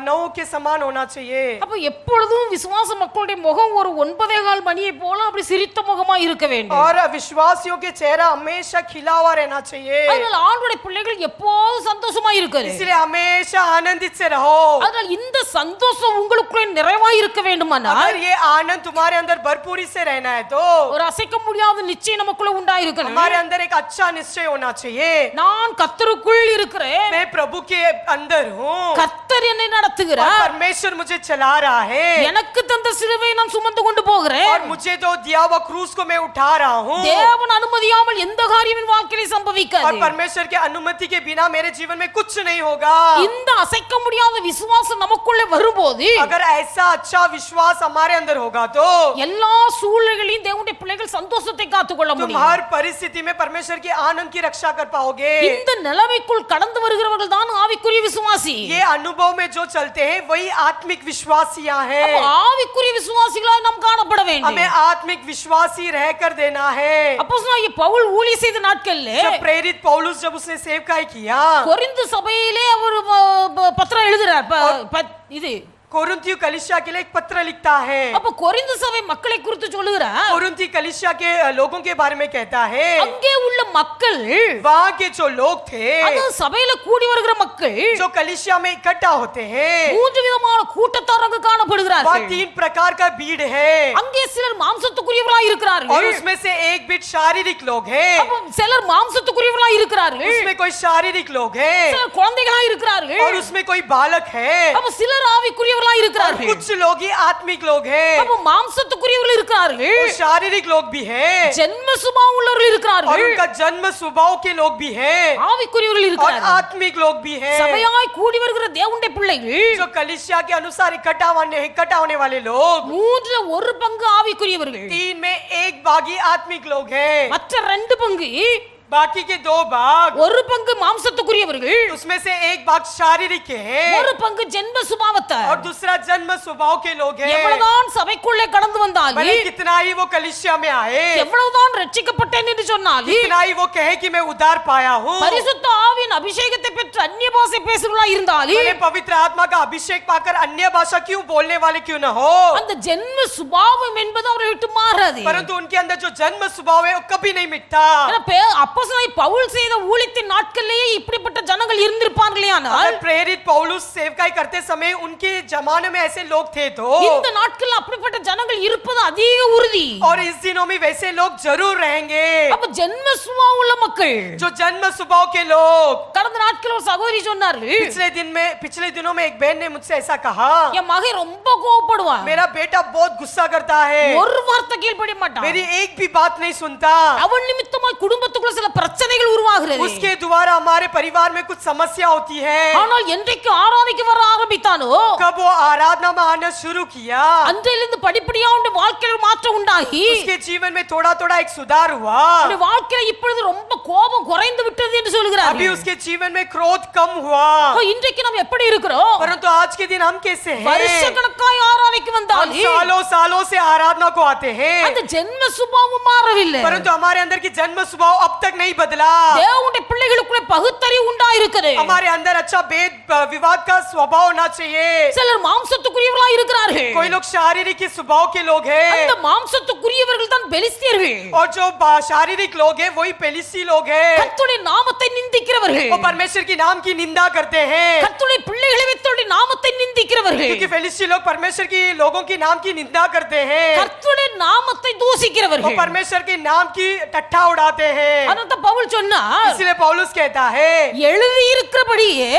9 के समान होना चाहिए। அப்ப எப்பொழுதும் விசுவாச மக்களுடைய முகம் ஒரு 9:15 மணியை போல அப்படி சிரித்த முகமா இருக்க வேண்டும் और विश्वासियों के चेहरा हमेशा खिला हुआ रहना चाहिए। அதனால ஆண்டவருடைய பிள்ளைகள் எப்போதும் சந்தோஷமா இருக்காரு इसलिए हमेशा आनंदित से रहो। அதனால இந்த சந்தோஷம் உங்களுக்குள்ளே நிறைவாய் இருக்க வேண்டுமானா अगर ये आनंद तुम्हारे अंदर भरपूरी से रहना है तो ஒரு அசைக்க முடியாத நிச்சயம் நமக்குள்ள உண்டாயிருக்கணும் हमारे अंदर एक अच्छा निश्चय होना चाहिए, நான் கர்த்தருக்குள் இருக்கிறேன் मैं प्रभु के अंदर हूँ கர்த்தர் என்னை और நடத்துகிறார் परमेश्वर मुझे चला रहा है எனக்கு தந்த சிலுவையை நான் சுமந்து கொண்டு போகிறேன் और मुझे तो दिया हुआ क्रूस को मैं उठा रहा हूँ தேவன் அனுமதியாமல் எந்த காரியமும் வாழ்க்கையில और சம்பவிக்காது परमेश्वर के अनुमति के बिना मेरे जीवन में कुछ नहीं होगा। இந்த அசைக்க முடியாத விசுவாசம் நமக்குள்ளே வரும்போது अगर ऐसा अच्छा विश्वास हमारे अंदर होगा तो எல்லா சூழ்நிலைகளிலும் தேவனுடைய பிள்ளைகள் சந்தோஷத்தை காத்துக்கொள்ள तुम முடியும் हर परिस्थिति में परमेश्वर के आनंद की रक्षा कर पाओगे। இந்த நிலைமைக்குள் கடந்து வருகிறவர்கள் தான் ஆவிக்குரிய விசுவாசி ये अनुभव में जो चलते हैं वही आत्मिक विश्वासियां हैं। அப்ப ஆவிக்குரிய விசுவாசிகளாய் நாம் காணப்பட வேண்டும் हमें आत्मिक विश्वासी रहकर देना है। அப்போஸ்தலனாகிய பவுல் ஊழியம் செய்த நாட்களிலே जब प्रेरित पौलुस जब उसने सेवकाई किया, கொரிந்து சபையிலே அவர் பத்திரம் எழுதுறார் இது कोरिन्थियों कलीसिया के लिए एक पत्र लिखता है। அப்ப கொரிந்து சபை மக்களை குறித்து சொல்லுகிறார் कोरिन्थी कलीसिया के लोगों के बारे में कहता है, அங்கே உள்ள மக்கள் वहाँ के जो लोग थे, அந்த சபையில கூடி வருகிற மக்கள் जो कलीसिया में इकट्ठा होते हैं, மூன்று விதமான கூட்டத்தார் அங்கு वहाँ காணப்படுகிறார்கள் 3 प्रकार का भीड़ है அங்கே சிலர் மாம்சத்துக்குரியவர்களாய் और இருக்கிறார்கள் उसमें से एक भीड़ शारीरिक लोग हैं, அப்ப சிலர் மாம்சத்துக்குரியவர்களாய் இருக்கிறார்கள் उसमें कोई शारीरिक लोग हैं சிலர் குழந்தைகளாய் இருக்கிறார்கள் और उसमें कोई बालक है அப்ப சிலர் ஆவிக்குரியவர்களாய் और இருக்கிறார்கள் कुछ लोग ही आत्मिक लोग हैं அப்ப மாம்சத்துக்குரியவர்கள் இருக்கிறார்கள் और शारीरिक लोग भी हैं ஜென்ம சுபாவம் உள்ளவர்கள் और இருக்கிறார்கள் उनका जन्म स्वभाव के लोग भी हैं ஆவிக்குரியவர்கள் और இருக்கிறார்கள் आत्मिक लोग भी हैं। சபையாய் கூடி வருகிற தேவனுடைய பிள்ளைகள் जो कलीसिया के अनुसार इकट्ठा होने वाले लोग மூன்றுல ஒரு பங்கு ஆவிக்குரியவர்கள் 3 में 1 भागी आत्मिक लोग हैं, மற்ற 2 பங்கு बाकी के 2 भाग, ஒரு பங்கு மாம்சத்துக்குரியவர்கள், उसमें से एक भाग शारीरिक के हैं ஒரு பங்கு ஜென்ம சுபாவத்தார். और दूसरा जन्म स्वभाव के लोग हैं। எவ்வளவுதான் சபைக்குள்ளே கடந்து भले வந்தாலும், कितना ही वो कलीसिया में आए, எவ்வளவுதான் ரட்சிக்கப்பட்டேன் என்று சொன்னாலும், कितना ही वो कहे कि मैं उद्धार पाया हूँ, பரிசுத்த ஆவியின் அபிஷேகத்தை பெற்று அந்நிய பாஷை பேசுகிறவர்களா இருந்தாலும், भले पवित्र आत्मा का अभिषेक पाकर अन्य भाषा क्यों बोलने वाले क्यों न हो, அந்த ஜென்ம சுபாவம் என்பது அவரை விட்டு மாறாது. परंतु उनके अंदर जो जन्म स्वभाव है वो कभी नहीं मिटता। அப்போஸ்தலனாகிய பவுல் செய்த ஊழியத்தின் நாட்களிலேயே இப்படிப்பட்ட ஜனங்கள் இருந்திருப்பார்களேயானால், अगर प्रेरित पौलुस सेवकाई करते समय उनके जमाने में ऐसे लोग थे तो இந்த நாட்களில் அப்படிப்பட்ட ஜனங்கள் இருப்பது அதிக உறுதி. और इस दिनों में वैसे लोग जरूर रहेंगे, அப்ப ஜென்ம சுபாவம் உள்ள மக்கள். जो जन्म स्वभाव के लोग। கடந்த நாட்களில் ஒரு சகோதரி சொன்னார்கள், पिछले दिनों में एक बहन ने मुझसे ऐसा कहा, என் மகன் ரொம்ப கோவப்படுவான், मेरा बेटा बहुत गुस्सा करता है, ஒரு வார்த்தை கீழ்ப்படிய மாட்டான், मेरी एक भी बात नहीं सुनता, அவன் நிமித்தமாய் குடும்பத்துக்குள்ள சில பிரச்சனைகள் உருவாகிறது. उसके द्वारा हमारे परिवार में कुछ समस्या होती है। ஆனால் என்றைக்கு ஆராதிக்க வர ஆரம்பித்தானோ, कब वो आराधना में आना शुरू किया, அன்றையிலிருந்து படிப்படியா அவனுடைய வாழ்க்கையில் மாற்றம் உண்டாகி, उसके जीवन में थोड़ा थोड़ा एक सुधार हुआ। அவனுடைய வாழ்க்கையில இப்பொழுது ரொம்ப கோபம் குறைந்து விட்டது என்று சொல்கிறார். अभी उसके जीवन में क्रोध कम हुआ। இன்றைக்கு நாம் எப்படி இருக்கிறோம்? परंतु आज के दिन हम कैसे हैं? வருஷக்கணக்காய் ஆராதிக்க हम வந்தாலும் सालों सालों से आराधना को आते हैं, அந்த ஜென்ம சுபாவம் மாறவில்லை. परंतु हमारे अंदर की जन्म स्वभाव अब तक नहीं बदला। தேவனுடைய பிள்ளைகளுக்குள்ளே பகுத்தறிவு உண்டாயிருக்கிறது. हमारे अंदर अच्छा भेद विवाद का स्वभाव होना चाहिए। சிலர் மாம்சத்துக்குரியவர்களா இருக்கிறார்கள். कोई लोग शारीरिक के स्वभाव के लोग हैं, அந்த மாம்சத்துக்குரியவர்கள் தான் பெலிஸ்தியர்கள். और जो शारीरिक लोग हैं वही पेलिस्ती लोग हैं। கர்த்தருடைய நாமத்தை நிந்திக்கிறவர்கள், वो परमेश्वर की नाम की निंदा करते हैं, கர்த்தருடைய பிள்ளைகளை வைத்தவருடைய நாமத்தை நிந்திக்கிறவர்கள், क्योंकि फेलिस्ती लोग परमेश्वर की लोगों की नाम की निंदा करते हैं, கர்த்தருடைய நாமத்தை वो தூசிக்கிறவர்கள். परमेश्वर के नाम की टट्ठा उड़ाते हैं। அதான் பவுல் சொன்னார், इसलिए पौलुस कहता है, எழுதி இருக்கிறபடியே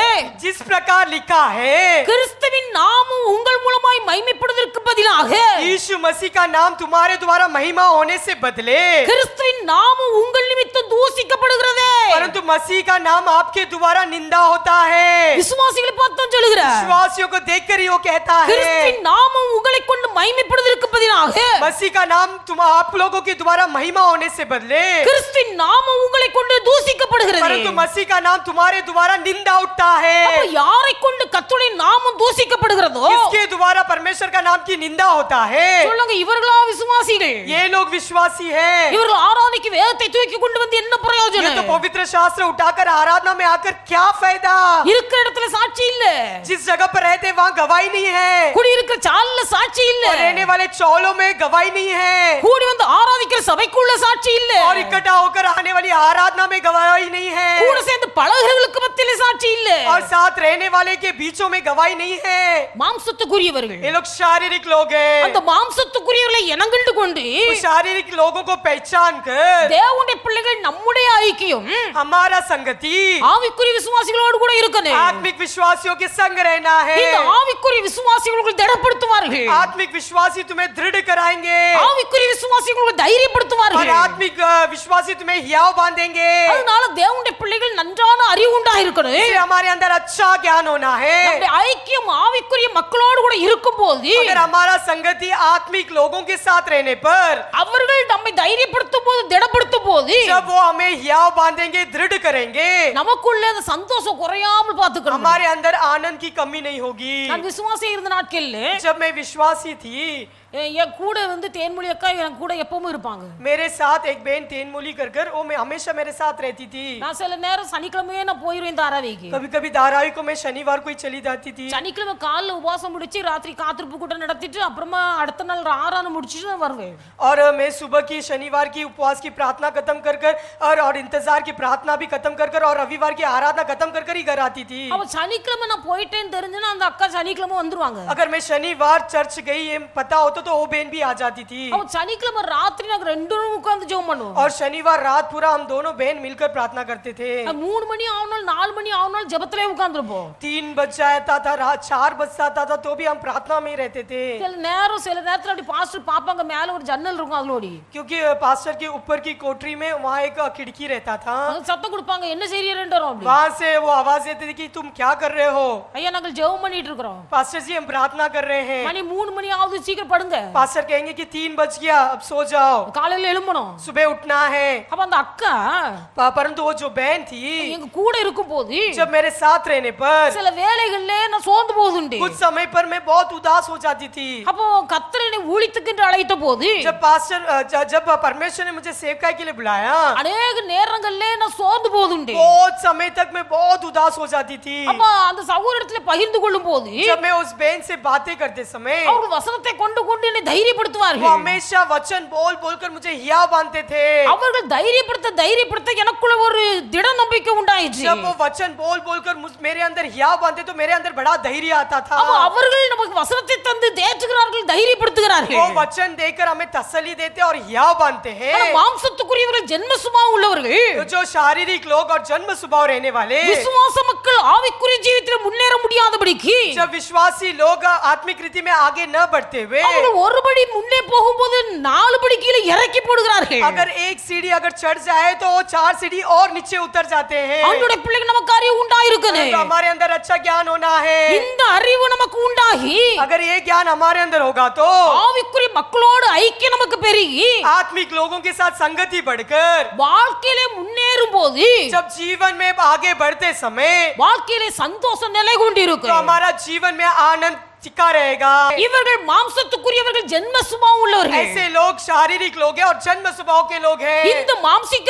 जिस प्रकार लिखा है, கிறிஸ்துவின் நாமம் உங்கள் மூலமாய் மகிமைப்படுவதற்கு பதிலாக यीशु मसीह का नाम तुम्हारे द्वारा महिमा होने से बदले, கிறிஸ்துவின் நாமம் உங்கள் நிமித்தம் தூசிக்கப்படுகிறது. परंतु मसीह का नाम आपके द्वारा निंदा होता है। விசுவாசிகளை பார்த்து சொல்லுகிறார், विश्वासियों को देखकर ही वो कहता है, கிறிஸ்துவின் நாமம் உங்களை கொண்டு மகிமைப்படுவதற்கு பதிலாக मसीह का नाम तुम आप लोगों के द्वारा महिमा होने से बदले, கிறிஸ்துவின் நாமம் உங்களை கொண்டு தூசிக்கப்படுகிறது. परंतु मसीह का नाम तुम्हारे द्वारा निंदा उठता है। அப்ப யாரை கொண்டு கர்த்தருடைய நாமம் தூசிக்கப்படுகிறதோ किसके द्वारा परमेश्वर का नाम की निंदा होता है? சொல்லுங்க, இவர்களா விசுவாசிகள்? ये लोग विश्वासी हैं। இவர்கள் ஆராதனைக்கு வேதத்தை தூக்கி கொண்டு வந்து என்ன ये तो பிரயோஜனம்? पवित्र शास्त्र उठाकर आराधना में आकर क्या फायदा? இருக்கிற இடத்துல சாட்சி இல்ல, जिस जगह पर रहते वहाँ गवाही नहीं है, கூடி இருக்கிற சால்ல சாட்சி இல்ல, और रहने वाले चौलों में गवाही नहीं है, கூடி வந்து ஆராதிக்கிற சபைக்குள்ள சாட்சி இல்ல, और इकट्ठा होकर आने वाली आराधना में गवाही नहीं है, கூட சேர்ந்து பழகுறவங்களுக்கு மத்தியில சாட்சி இல்ல. और साथ रहने वाले के बीचों में गवाही नहीं है। மாம்சத்துக்குரியவர்கள், ये लोग शारीरिक लोग हैं। அந்த மாம்சத்துக்குரியவர்களை இனங்கண்டு கொண்டு उस शारीरिक लोगों को पहचान कर தேவனுடைய பிள்ளைகள் நம்முடைய ஐக்கியம் हमारा संगति ஆவிக்குரிய விசுவாசிகளோடு கூட இருக்கணும். आत्मिक विश्वासियों के संग रहना है। இந்த ஆவிக்குரிய விசுவாசிகளுக்கு திடப்படுத்துவார்கள், आत्मिक विश्वासी तुम्हें दृढ़ कराएंगे, ஆவிக்குரிய விசுவாசிகளுக்கு और தைரியப்படுத்துவார்கள். आत्मिक विश्वासी तुम्हें हियाव बांधेंगे। அதனால தேவனுடைய பிள்ளைகள் நன்றான அறிவு உண்டாயிருக்கணும். इसलिए हमारे अंदर अच्छा ज्ञान होना है। நம்முடைய ஐக்கியம் ஆவிக்குரிய மக்களோடு கூட இருக்கும்போது अगर हमारा संगति आत्मिक लोगों के साथ रहने पर, அவர்கள் நம்மை தைரியப்படுத்தும் போது திடப்படுத்தும் போது जब वो हमें हियाव बांधेंगे, दृढ़ करेंगे, நமக்குள்ள அந்த சந்தோஷம் குறையாமல் பார்த்துக்கணும். हमारे अंदर आनंद की कमी नहीं होगी। நான் விசுவாசியா இருந்த நாட்கள்ல जब मैं विश्वासी थी, என் கூட வந்து தேன்மொழி அக்கா என் கூட எப்பவும் இருப்பாங்க. मेरे साथ एक बहन तेनमूली कर कर वो मैं हमेशा मेरे साथ रहती थी। நான் சில நேரம் சனிக்கிழமையே நான் போயிருவேன் தாராவிக்கு. कभी कभी धारावी को मैं शनिवार को ही चली जाती थी। சனிக்கிழமை காலைல உபவாசம் முடிச்சு ராத்திரி காத்திருப்பு கூட்டம் நடத்திட்டு அப்புறமா அடுத்த நாள் ஆராதனை முடிச்சிட்டு நான் வருவேன். और मैं सुबह की शनिवार की उपवास की प्रार्थना खत्म कर कर और इंतजार की प्रार्थना भी खत्म कर कर और रविवार की आराधना खत्म कर कर ही घर आती थी। அப்ப சனிக்கிழமை நான் போயிட்டேன்னு தெரிஞ்சுன்னா அந்த அக்கா சனிக்கிழமை வந்துருவாங்க. अगर मैं शनिवार चर्च गई ये पता होता तो वो बहन भी आ जाती थी। அப்ப சனிக்கிழமை ராத்திரி நாங்க ரெண்டு பேரும் உட்கார்ந்து ஜெபம் பண்ணுவோம். और शनिवार रात पूरा हम दोनों बहन मिलकर प्रार्थना करते थे। 3 மணி ஆனாலும் 4 மணி ஆனாலும் ஜெபத்திலே உட்கார்ந்துருப்போம். 3 बज जाता था, रात 4 बज जाता था तो भी हम प्रार्थना में ही रहते थे। சில நேரத்துல அப்படி பாஸ்டர் பாப்பாங்க, மேல ஒரு ஜன்னல் இருக்கும் அதுலோடி क्योंकि पास्टर के ऊपर की कोठरी में वहाँ एक खिड़की रहता था। சத்தம் கொடுப்பாங்க, என்ன செய்றீங்கன்றோம் அப்படி. वहाँ से वो आवाज देती थी कि तुम क्या कर रहे हो? ஐயா நாங்கள் ஜெபம் பண்ணிட்டு இருக்கோம். पास्टर जी हम प्रार्थना कर रहे हैं। மணி 3 மணி ஆகுது, சீக்கிரம் படுங்க படுங்க, पास्टर कहेंगे कि 3 बज गया, अब सो जाओ, காலையில எழும்பணும். सुबह उठना है। அப்ப அந்த அக்கா परंतु वो जो बहन थी, எங்க கூட இருக்கும் போது जब मेरे साथ रहने पर சில வேளைகள்ல நான் சோர்ந்து போகுதுண்டு. कुछ समय पर मैं बहुत उदास हो जाती थी। அப்போ கர்த்தர் என்னை ஊழியத்துக்கு என்று அழைத்த போது जब पास्टर जब परमेश्वर ने मुझे सेवकाई के लिए बुलाया, அநேக நேரங்கள்ல நான் சோர்ந்து போகுதுண்டு. बहुत समय तक मैं बहुत उदास हो जाती थी। அப்ப அந்த சகோதரத்துல பகிர்ந்து கொள்ளும் போது जब मैं उस बहन से बातें करते समय அவர்கள் வசனத்தை கொண்டு கொண்டு என்னை वो தைரியப்படுத்துவார்கள். हमेशा वचन बोल बोलकर मुझे हिया बांधते थे। அவர்கள் தைரியப்படுத்த எனக்குள்ள ஒரு திட நம்பிக்கை உண்டாயிற்று. जब वो वचन बोल बोलकर मेरे अंदर हिया बांधते तो मेरे अंदर बड़ा धैर्य आता था। அப்ப அவர்கள் நமக்கு வசனத்தை தந்து தேற்றுகிறார்கள், தைரியப்படுத்துகிறார்கள். वो वचन देकर हमें तसल्ली देते और हिया बांधते हैं। ஆனா மாம்சத்துக்குரியவர்கள் ஜென்ம சுபாவம் உள்ளவர்கள், तो जो शारीरिक लोग और जन्म स्वभाव रहने वाले, விசுவாச மக்கள் ஆவிக்குரிய ஜீவிதத்தில் முன்னேற முடியாதபடிக்கு जब विश्वासी लोग आत्मिक रीति में आगे न बढ़ते हुए அவர்கள் ஒருபடி முன்னே போகும்போது 4 படி கீழே இறக்கி போடுகிறார்கள். अगर एक सीढ़ी अगर चढ़ जाए तो वो 4 सीढ़ी और नीचे उतर जाते हैं। அவங்களுடைய பிள்ளைக்கு நமக்கு அறிவு உண்டாயிருக்கனே. तो हमारे अंदर अच्छा ज्ञान होना है। இந்த அறிவு நமக்கு உண்டாகி अगर ये ज्ञान हमारे अंदर होगा तो ஆவிக்குரிய மக்களோடு ஐக்கியம் நமக்கு பெருகி आत्मिक लोगों के साथ संगति बढ़कर வாழ்க்கையிலே முன்னேறும் போது जब जीवन में आगे बढ़ते समय வாழ்க்கையிலே சந்தோஷம் நிலை तो கொண்டிருக்கும். हमारा जीवन में आनंद टिका रहेगा। இவர்கள் மாம்சத்துக்குரியவர்கள் ஜென்ம சுபாவம் உள்ளவர்கள். ऐसे लोग शारीरिक लोग हैं और जन्म स्वभाव के लोग हैं। இந்த மாம்சிக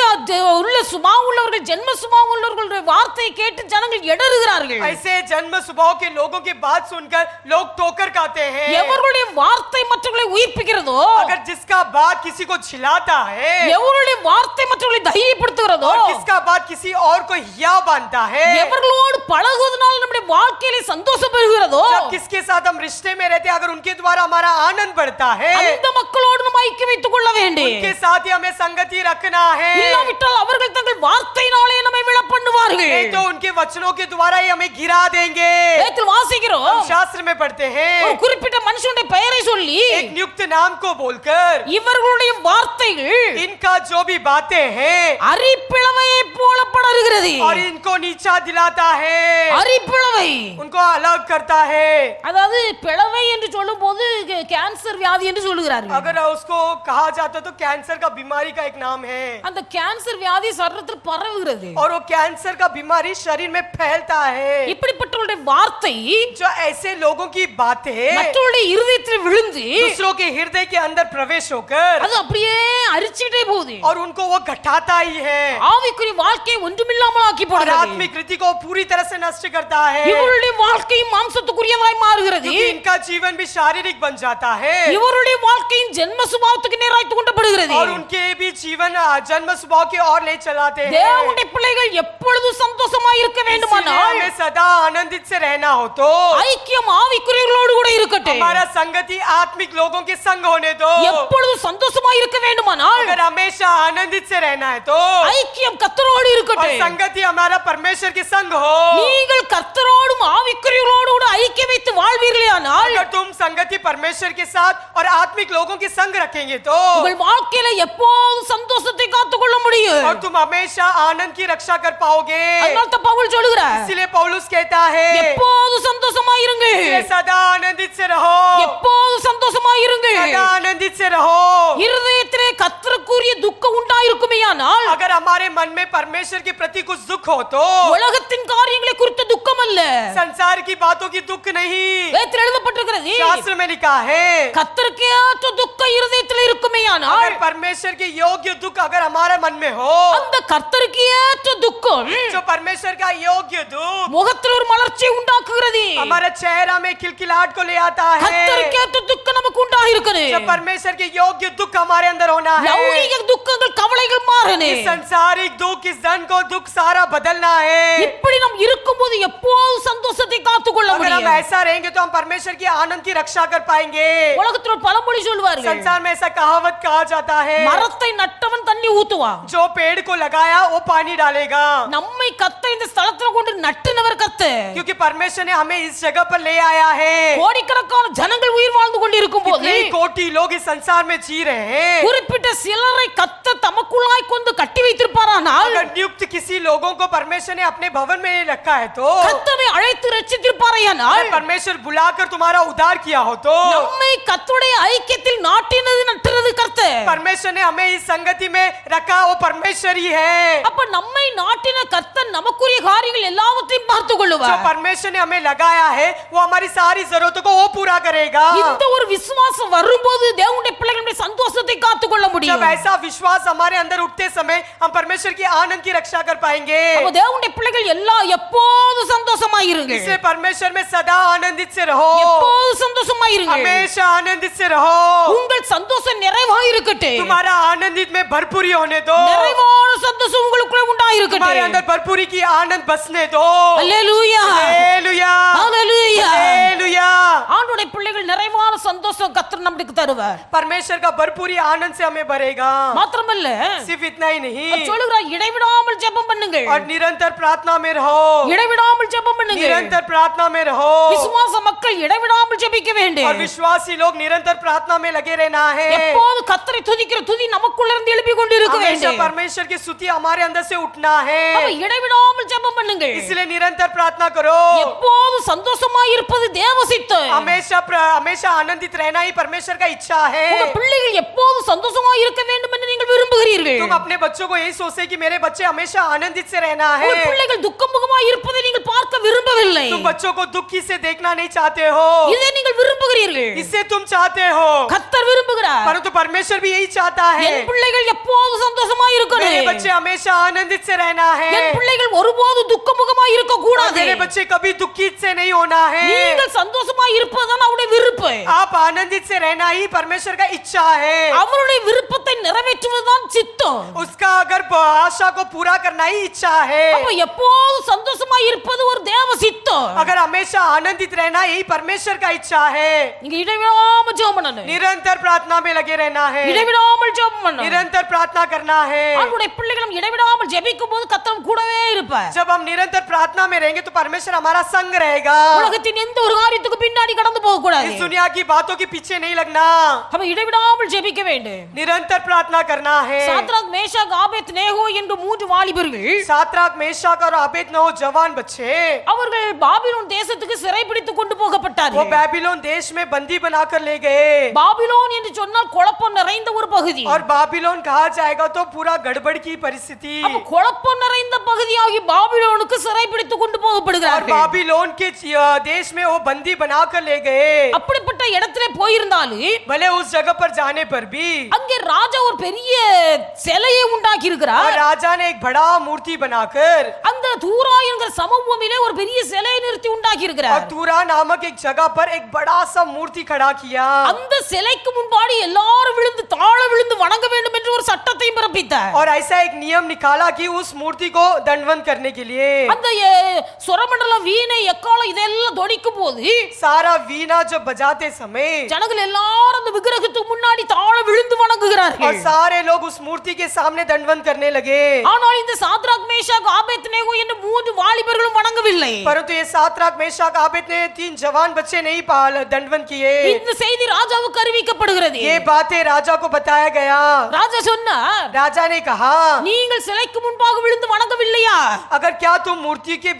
உள்ள சுபாவம் உள்ளவர்கள் ஜென்ம சுபாவம் உள்ளவர்களுடைய வார்த்தையை கேட்டு ஜனங்கள் இடறுகிறார்கள். ऐसे जन्म स्वभाव के लोगों की बात सुनकर लोग ठोकर खाते हैं। எவர்களுடைய வார்த்தை மற்றவர்களை உயிர்ப்பிக்கிறதோ, अगर जिसका बात किसी को झिलाता है எவர்களுடைய வார்த்தை மற்றவர்களை தைரியப்படுத்துகிறதோ, और किसका बात किसी और को हिया बांधता है, எவர்களோடு பழகுவதனால் நம்முடைய வாழ்க்கையிலே சந்தோஷம் பெறுகிறதோ, जब किसके साथ हम रिश्ते में रहते हैं अगर उनके द्वारा हमारा आनंद बढ़ता है, அந்த மக்களோடு நாம் ஐக்கியம் வைத்துக் கொள்ள வேண்டும். उनके साथ ही हमें संगति रखना है। இல்லாவிட்டால் அவர்கள் தங்கள் வார்த்தையினாலே நம்மை விழ பண்ணுவார்கள். नहीं तो उनके वचनों के द्वारा ही हमें गिरा देंगे। வேதத்தில் வாசிக்கிறோம், हम शास्त्र में पढ़ते ஒரு हैं குறிப்பிட்ட மனுஷனுடைய பெயரை சொல்லி एक नियुक्त नाम को बोलकर இவர்களுடைய வார்த்தைகள் इनका जो भी बातें हैं அரிப்பிளவையை போல படருகிறது. और इनको नीचा दिलाता है, அரிப்பிளவை उनको अलग करता है। அதாவது பிளவை என்று சொல்லும்போது கேன்சர் வியாதி என்று சொல்லுகிறார்கள். अगर उसको कहा जाता तो कैंसर का बीमारी का एक नाम है அந்த கேன்சர் வியாதி சரீரத்தில் பரவுகிறது. और वो कैंसर का बीमारी शरीर में फैलता है। இப்படிப்பட்டவருடைய வார்த்தை जो ऐसे लोगों की बातें மற்றவருடைய இருதயத்தில் விழுந்து दूसरों के हृदय के अंदर प्रवेश होकर அது அப்படியே அரிச்சிட்டே போகுது. और उनको वो घटाता ही है ஆவிக்குரிய வாழ்க்கையை ஒன்றுமில்லாமல் ஆக்கி और போடுகிறது. आत्मिक रीति को पूरी तरह से नष्ट करता है। இவருடைய வாழ்க்கையும் மாம்சத்துக்குரியதாய் மாறுகிறது. क्योंकि इनका जीवन भी शारीरिक बन जाता है இவருடைய வாழ்க்கையின் ஜென்ம சுபாவத்துக்கு நேராய்த்து கொண்டப்படுகிறது. और उनके भी जीवन जन्म स्वभाव की ओर ले चलाते हैं। தேவனுடைய பிள்ளைகள் எப்பொழுதும் சந்தோஷமாய் இருக்க इसीलिए வேண்டுமானால் हमें सदा आनंदित से रहना हो तो ஐக்கியம் ஆவிக்குரியவர்களோடு கூட இருக்கட்டும். हमारा संगति आत्मिक लोगों के संग होने दो। எப்பொழுதும் சந்தோஷமாய் இருக்க வேண்டுமானால் अगर हमेशा आनंदित से रहना है तो ஐக்கியம் கர்த்தரோடு और இருக்கட்டும். संगति हमारा परमेश्वर के संग हो। நீங்கள் கர்த்தரோடும் ஆவிக்குரியவர்களோடு கூட ஐக்கியம் வைத்து வாழ்வீர்களானால் अगर तुम संगति परमेश्वर के साथ और आत्मिक लोगों के संग रखेंगे तो உங்கள் வாழ்க்கையில எப்போதும் சந்தோஷத்தை காத்துக்கொள்ள முடியும். और तुम हमेशा आनंद की रक्षा कर पाओगे। அதனால தான் பவுல் சொல்லுகிறார், इसलिए पौलुस कहता है எப்போதும் சந்தோஷமாய் இருங்கள், इसलिए सदा आनंदित से रहो, எப்போதும் சந்தோஷமாய் இருங்கள். सदा आनंदित से रहो। இருதயத்திலே கர்த்தருக்குரிய துக்கம் உண்டாயிருக்குமேயானால் अगर हमारे मन में परमेश्वर के प्रति कुछ दुख हो तो உலகத்தின் காரியங்களை குறித்த துக்கம் அல்ல, संसार की बातों की दुख नहीं, வேதத்தில் எழுதப்பட்டிருக்கிறது शास्त्र में लिखा है கர்த்தருக்கு ஏற்ற துக்கம் இருதயத்தில் இருக்குமேயானால் अगर परमेश्वर के योग्य दुख अगर हमारे मन में हो, அந்த கர்த்தருக்கு ஏற்ற துக்கம் जो परमेश्वर का योग्य दुख முகத்தில் ஒரு மலர்ச்சியை உண்டாக்குகிறது. हमारे चेहरा में खिलखिलाहट को ले आता है। கர்த்தருக்கு ஏற்ற துக்கம் நமக்கு உண்டாயிருக்கிறது. जो परमेश्वर के योग्य दुख हमारे अंदर होना है। லௌகிக துக்கங்கள் கவலைகள் மாறனே. इस संसारिक दुख इस धन को दुख सारा बदलना है। இப்படி நாம் இருக்கும்போது எப்போது சந்தோஷத்தை காத்துக்கொள்ள अगर हम முடியும். ऐसा रहेंगे तो हम परमेश्वर की आनंद की रक्षा कर पाएंगे। உலகத்தில் ஒரு பழமொழி சொல்வார்கள், संसार में ऐसा कहावत कहा जाता है, மரத்தை நட்டவன் தண்ணி ஊத்துவான், जो पेड़ को लगाया वो पानी डालेगा। நம்மை கர்த்தர் இந்த ஸ்தலத்துல கொண்டு நட்டுனவர் கர்த்தர். क्योंकि परमेश्वर ने हमें इस जगह पर ले आया है। கோடிக்கணக்கான ஜனங்கள் உயிர் வாழ்ந்து கொண்டிருக்கும் போது कितने कोटि कोटि लोग इस संसार में जी रहे हैं, குறிப்பிட்ட சிலரை கத்த தமக்குள்ளாய் கொண்டு கட்டி வைத்திருப்பாரானால், अगर नियुक्त किसी लोगों को परमेश्वर ने अपने भवन में रखा है तो, கத்தரை அழைத்து ரட்சித்திருப்பாரையானால், अगर परमेश्वर बुलाकर तुम्हारा उद्धार किया हो तो, நம்மை கர்த்தருடைய ஐக்கியத்தில் நாட்டினது நட்டுறது கர்த்தர். परमेश्वर ने हमें इस संगति में रखा, वो परमेश्वर ही है। அப்ப நம்மை நாட்டின கர்த்தர் நமக்குரிய காரியங்கள் எல்லாவற்றையும் பார்த்துக் जो கொள்ளுவார். परमेश्वर ने हमें लगाया है वो हमारी सारी जरूरतों को वो पूरा करेगा। இந்த ஒரு விசுவாசம் வரும்போது தேவனுடைய பிள்ளைகளுடைய சந்தோஷத்தை காத்துக்கொள்ள जब முடியும். ऐसा विश्वास हमारे अंदर उठते समय हम परमेश्वर की आनंद की रक्षा कर पाएंगे। அப்ப தேவனுடைய பிள்ளைகள் எப்போதும் சந்தோஷமாயிருங்க. इसलिए परमेश्वर में सदा आनंदित से रहो, எப்போதும் சந்தோஷமாயிருங்க. हमेशा आनंदित से रहो। உங்கள் சந்தோஷம் நிறைவாயிருக்கட்டும். तुम्हारा आनंदित में भरपूरी होने दो, நிறைவான சந்தோஷம் உங்களுக்குள்ள तुम्हारे உண்டாயிருக்கட்டும். अंदर भरपूरी की आनंद बसने दो। அல்லேலூயா, हालेलुया, அல்லேலூயா. हालेलुया। ஆண்டவருடைய பிள்ளைகள் நிறைவான சந்தோஷம் கர்த்தர் நமக்கு தருவார். परमेश्वर का भरपूरी आनंद से हमें भरेगा। மாத்திரமல்ல, सिर्फ इतना ही नहीं, சொல்லுகிறார் இடைவிடாமல் ஜெபம் பண்ணுங்கள். और निरंतर प्रार्थना में रहो, இடைவிடாமல் ஜெபம் பண்ணுங்கள். निरंतर प्रार्थना में रहो। விசுவாச மக்கள் இடைவிடாமல் ஜெபிக்க வேண்டும். और विश्वासी लोग निरंतर प्रार्थना में लगे रहना है। எப்போது கர்த்தரை துதிக்கிற துதி நமக்குள்ள இருந்து எழுப்பி கொண்டு இருக்க हमेशा வேண்டும். परमेश्वर की स्तुति हमारे अंदर से उठना है, அப்ப இடைவிடாமல் ஜெபம் பண்ணுங்கள். इसलिए निरंतर प्रार्थना करो। எப்போது சந்தோஷமாய் இருப்பது தேவ சித்தம். हमेशा आनंदित रहना ही परमेश्वर का इच्छा है। உங்க பிள்ளைகள் எப்போது சந்தோஷமாய் இருக்க வேண்டும் என்று நீங்கள் விரும்புகிறீர்கள். तुम अपने बच्चों को यही सोचते कि मेरे बच्चे हमेशा आनंदित से रहना है। உங்க பிள்ளைகள் துக்கமுகமாய் இருப்பதை நீங்கள் பார்க்க விரும்பவில்லை. तुम बच्चों को दुखी से देखना नहीं चाहते हो, இதை நீங்கள் விரும்புகிறீர்கள். इससे तुम चाहते हो, கர்த்தர் விரும்புகிறார். परंतु परमेश्वर भी यही चाहता है। என் பிள்ளைகள் எப்போது சந்தோஷமாய் मेरे இருக்கணும். बच्चे हमेशा आनंदित से रहना है, என் பிள்ளைகள் ஒருபோது துக்கமுகமாய் இருக்க और கூடாது. मेरे बच्चे कभी दुखित से नहीं होना है। நீங்கள் சந்தோஷமாய் இருப்பதுதான் அவருடைய விருப்பம். आप आनंदित से रहना ही परमेश्वर का इच्छा है। அவருடைய விருப்பத்தை நிறைவேற்றுவதுதான் சித்தம். उसका अगर आशा को पूरा करना ही इच्छा है। அப்ப எப்போது சந்தோஷமாய் இருப்பது ஒரு தேவ சித்தம். अगर हमेशा आनंदित रहना यही परमेश्वर का इच्छा है। நீங்க இடைவிடாமல் ஜெபம் பண்ணணும். निरंतर प्रार्थना में लगे रहना है, இடைவிடாமல் ஜெபம் பண்ணணும். निरंतर प्रार्थना करना है। அவருடைய பிள்ளைகளும் இடைவிடாமல் ஜெபிக்கும் போது கர்த்தர் கூடவே இருப்பார். जब हम निरंतर प्रार्थना में रहेंगे तो परमेश्वर हमारा संग रहेगा। உலகத்தின் எந்த ஒரு காரியத்துக்கு பின்னாடி கடந்து போக கூடாது. इस दुनिया की बातों के पीछे नहीं लगना, அப்ப இடைவிடாமல் ஜெபிக்க வேண்டும். निरंतर प्रार्थना करना है। சாத்ராக் மேஷாக் ஆபேத்நேகோ என்று மூன்று வாலிபர்கள் सात्राक मेशक और अबेदनगो जवान बच्चे, அவர்கள் பாபிலோன் தேசத்துக்கு சிறைபிடித்து கொண்டு वो போகப்பட்டார்கள். बेबीलोन देश में बंदी बनाकर ले गए। பாபிலோன் என்று சொன்னால் குழப்பம் நிறைந்த ஒரு பகுதி. और बाबिलोन कहा जाएगा तो पूरा गड़बड़ की परिस्थिति। அப்ப குழப்பம் நிறைந்த பகுதியாகி பாபிலோனுக்கு சிறைபிடித்து கொண்டு और போகப்படுகிறார்கள். बाबिलोन के देश में वो बंदी बनाकर ले गए। அப்படிப்பட்ட இடத்திலே போயிருந்தாலும் भले उस जगह पर जाने पर भी அங்கே ராஜா ஒரு பெரிய சிலையை உண்டாக்கி और இருக்கிறார். राजा ने एक बड़ा मूर्ति बनाकर அந்த தூரா என்கிற சமபூமியிலே ஒரு பெரிய சிலையை நிறுத்தி உண்டாக்கி और இருக்கிறார். तूरा नामक एक जगह पर एक बड़ा सा मूर्ति खड़ा किया। அந்த சிலைக்கு முன்பாடி எல்லாரும் விழுந்து தாழ விழுந்து வணங்க வேண்டும் என்று ஒரு சட்டத்தையும் பிறப்பித்தார். और ऐसा एक नियम निकाला कि उस मूर्ति को दंडवत करने के लिए அந்த சுரமண்டலம் வீணை எக்காலம் இதெல்லாம் தொடிக்கும் போது सारा वीणा जब बजाते समय ஜனங்கள் எல்லாரும் அந்த விக்கிரகத்துக்கு முன்னாடி தாழ விழுந்து और வணங்குகிறார்கள். सारे लोग उस मूर्ति के सामने दंडवत करने लगे। ஆனால் இந்த சாத்ராக் மேஷாக் ஆபேத்நேகோ என்ற மூன்று வாலிபர்களும் வணங்கவில்லை. परंतु ये सात्राक मेशक आबेद ने 3 जवान बच्चे नहीं दंडवत किए। இந்த செய்தி ராஜாவுக்கு அறிவிக்கப்படுகிறது. ये बातें राजा को बताया गया। ராஜா சொன்னார், राजा ने कहा, நீங்கள் சிலைக்கு முன்பாக விழுந்து வணங்கவில்லையா? अगर क्या तुम मूर्ति के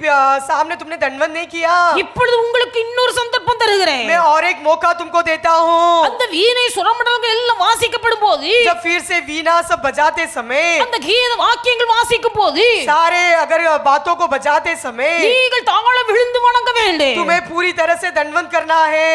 सामने तुमने दंडवत नहीं किया, இப்பொழுது உங்களுக்கு இன்னொரு சந்தர்ப்பம் தருகிறேன். मैं और एक मौका तुमको देता हूँ। அந்த வீணை சுரமண்டலங்கள் எல்லாம் வாசிக்கப்படும் போது जब फिर से वीणा सब बजाते समय, அந்த கீத வாக்கியங்கள் வாசிக்கும் போது सारे अगर बातों को बजाते समय நீங்கள் தாழ விழுந்து வணங்க வேண்டும். तुम्हें पूरी तरह से दंडवत करना है।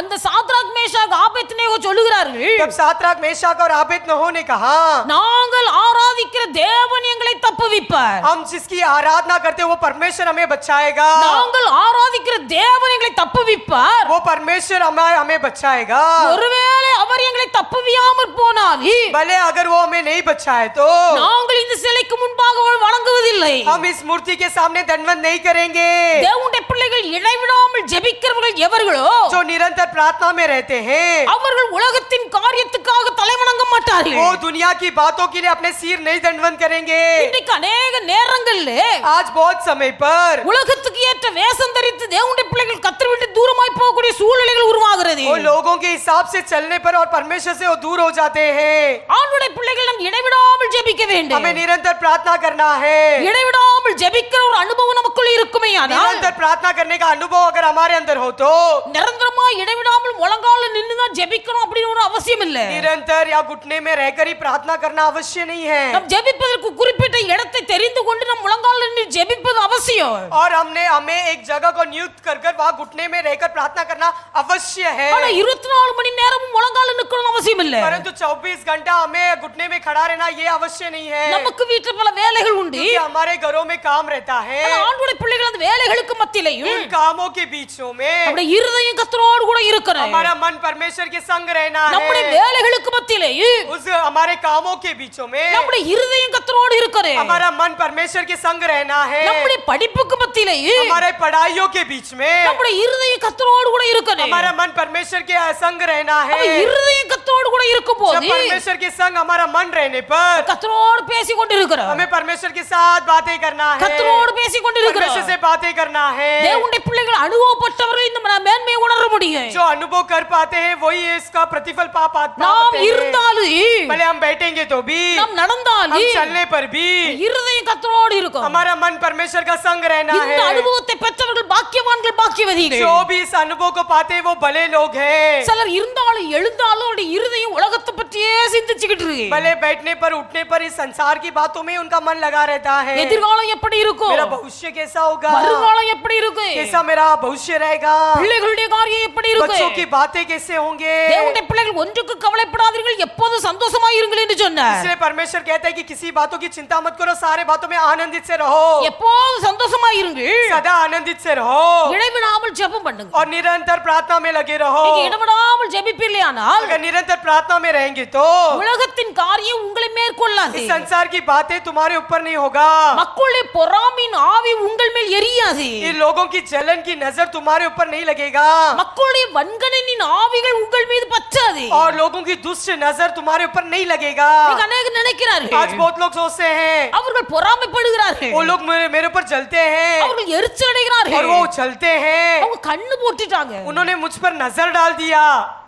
அந்த சாத்ராக் மேஷாக் ஆபேத்நேகோ சொல்லுகிறார்கள், तब सात्राक मेशक और आबेदनगो ने कहा, நாங்கள் ஆராதிக்கிற தேவன் எங்களை தப்புவிப்பார். हम जिसकी आराधना करते वो परमेश्वर हमें बचाएगा। நாங்கள் ஆராதிக்கிற தேவன் எங்களை தப்புவிப்பார். वो परमेश्वर हमें बचाएगा। ஒருவேளை அவர் எங்களை தப்புவியாமற் போனால் भले अगर वो हमें नहीं बचाए तो நாங்கள் இந்த சிலைக்கு முன்பாக வணங்குவதில்லை. हम इस मूर्ति के सामने दंडवत नहीं करेंगे। தேவனுடைய பிள்ளைகள் இடைவிடாமல் ஜெபிக்கிறவர்கள் எவர்களோ जो निरंतर प्रार्थना में रहते हैं அவர்கள் உலகத்தின் காரியத்துக்காக தலைவணங்க மாட்டார்கள். वो दुनिया की बातों के लिए अपने सिर नहीं दंडवत करेंगे। இன்றைக்கு अनेक நேரங்கள்ல आज बहुत समय पर உலகத்துக்கு ஏற்ற வேஷம் தரித்து தேவனுடைய பிள்ளைகள் கர்த்தரை விட்டு தூரமாய் போகக்கூடிய சூழ்நிலைகள் உருவாகிறது. वो लोगों लोगों के हिसाब से चलने पर और परमेश्वर से वो दूर हो जाते हैं। ஆண்டவருடைய பிள்ளைகள் நாம் இடைவிடாமல் ஜெபிக்க வேண்டும். हमें निरंतर प्रार्थना करना है। இடைவிடாமல் ஜெபிக்கிற ஒரு அனுபவம் நமக்குள்ள இருக்குமேயானால், निरंतर प्रार्थना करने का अनुभव अगर हमारे अंदर हो तो நிரந்தரமா இடைவிடாமல் முழங்கால நின்னு தான் ஜெபிக்கணும் அப்படின்னு ஒரு அவசியம் இல்ல. निरंतर या घुटने में रहकर ही प्रार्थना करना अवश्य नहीं है। நாம் ஜெபிப்பதற்கு குறிப்பிட்ட இடத்தை தெரிந்து கொண்டு நம் முழங்கால நின்று ஜெபிப்பது அவசியம். और हमें एक जगह को नियुक्त कर वहां घुटने में रहकर प्रार्थना करना अवश्य है। ஆனா 24 மணி நேரமும் முழங்கால நிக்கணும் அவசியம் இல்ல. परंतु 24 घंटा हमें घुटने में खड़ा रहना ये अवश्य नहीं है। நமக்கு வீட்ல பல வேலைகள் உண்டு. क्योंकि हमारे घरों में काम रहता है। ஆனா ஆண்டவருடைய பிள்ளைகள் அந்த வேலைகளுக்கு மத்தியிலேயும் इन कामों के बीचों में நம்முடைய இருதயம் கர்த்தரோடு கூட இருக்கணும். हमारा मन परमेश्वर के संग रहना है। நம்முடைய வேலைகளுக்கு மத்தியிலேயும் उस हमारे कामों के बीचों में நம்முடைய இருதயம் கர்த்தரோடு இருக்கணும். हमारा मन परमेश्वर के संग रहना है। நம்முடைய படிப்புக்கு மத்தியிலேயும் हमारे पढ़ाइयों के बीच में நம்முடைய இருதயம் கர்த்தரோடு கூட இருக்கணும். हमारा मन परमेश्वर के संग रहना है। நம்ம இருதயம் கர்த்தரோடு கூட जब இருக்கும்போது परमेश्वर के संग हमारा मन रहने पर கர்த்தரோடு பேசிக் கொண்டிருக்கிறோம். हमें परमेश्वर के साथ बातें करना है। கர்த்தரோடு பேசிக் கொண்டிருக்கிறோம். परमेश्वर से बातें करना है। தேவனுடைய பிள்ளைகள் அனுபவப்பட்டவர்கள் இந்த மேன்மையை உணர முடியும். जो अनुभव कर पाते हैं वही इसका प्रतिफल पा पाते நாம் हैं। இருந்தாலும் भले हम बैठेंगे तो भी, நாம் நடந்தாலும் हम चलने पर भी இருதயம் கர்த்தரோடு இருக்கும். हमारा मन परमेश्वर का संग रहना இந்த है। அனுபவத்தை பெற்றவர்கள் பாக்கியவான்கள் பாக்கியவதிகள். जो भी इस अनुभव को पाते हैं वो भले लोग हैं। சிலர் இருந்தாலும் எழுந்தாலும் அவருடைய இருதயம் உலகத்தை பற்றியே சிந்திச்சுக்கிட்டு இருக்கு. भले बैठने पर उठने पर इस संसार की बातों में उनका मन लगा रहता है। எதிர்காலம் எப்படி இருக்கும், मेरा भविष्य कैसा होगा, வருங்காலம் எப்படி இருக்கு, कैसा मेरा भविष्य रहेगा, பிள்ளைகளுடைய காரியம் எப்படி இருக்கு. बच्चों की बातें कैसे होंगे। தேவனுடைய பிள்ளைகள் ஒன்றுக்கு கவலைப்படாதீர்கள், எப்போதும் சந்தோஷமாய் இருங்கள் என்று சொன்னார். इसलिए परमेश्वर कहता है कि किसी बातों की चिंता मत करो, सारे बातों में आनंदित से रहो। எப்போதும் சந்தோஷமாய் இருங்கள், सदा आनंदित से रहो இடைவிடாமல் ஜெபம் பண்ணுங்க. और निरंतर प्रार्थना में लगे रहो। நீங்க இடைவிடாமல் ஜெபிப்பீர்களானால் अगर निरंतर प्रार्थना में रहेंगे तो உலகத்தின் காரியம் உங்களை மேற்கொள்ளாது. इस संसार की बातें तुम्हारे ऊपर नहीं होगा। மக்களுடைய பொறாமையின் ஆவி உங்கள் மேல் எரியாது. इन लोगों की जलन की नजर तुम्हारे ऊपर नहीं लगेगा மக்களுடைய வன்கணின் ஆவிகள் உங்கள் மீது பற்றாது. और लोगों की दुष्ट नजर तुम्हारे ऊपर नहीं लगेगा। இன்னைக்கு அநேகர் நினைக்கிறார்கள், आज बहुत लोग सोचते हैं, அவர்கள் பொறாமைப்படுகிறார்கள், वो लोग मेरे ऊपर जलते हैं அவர்கள் எரிச்சல் और அடைகிறார்கள், वो चलते हैं, அவங்க கண்ணு போட்டுட்டாங்க, उन्होंने मुझ पर नजर डाल दिया,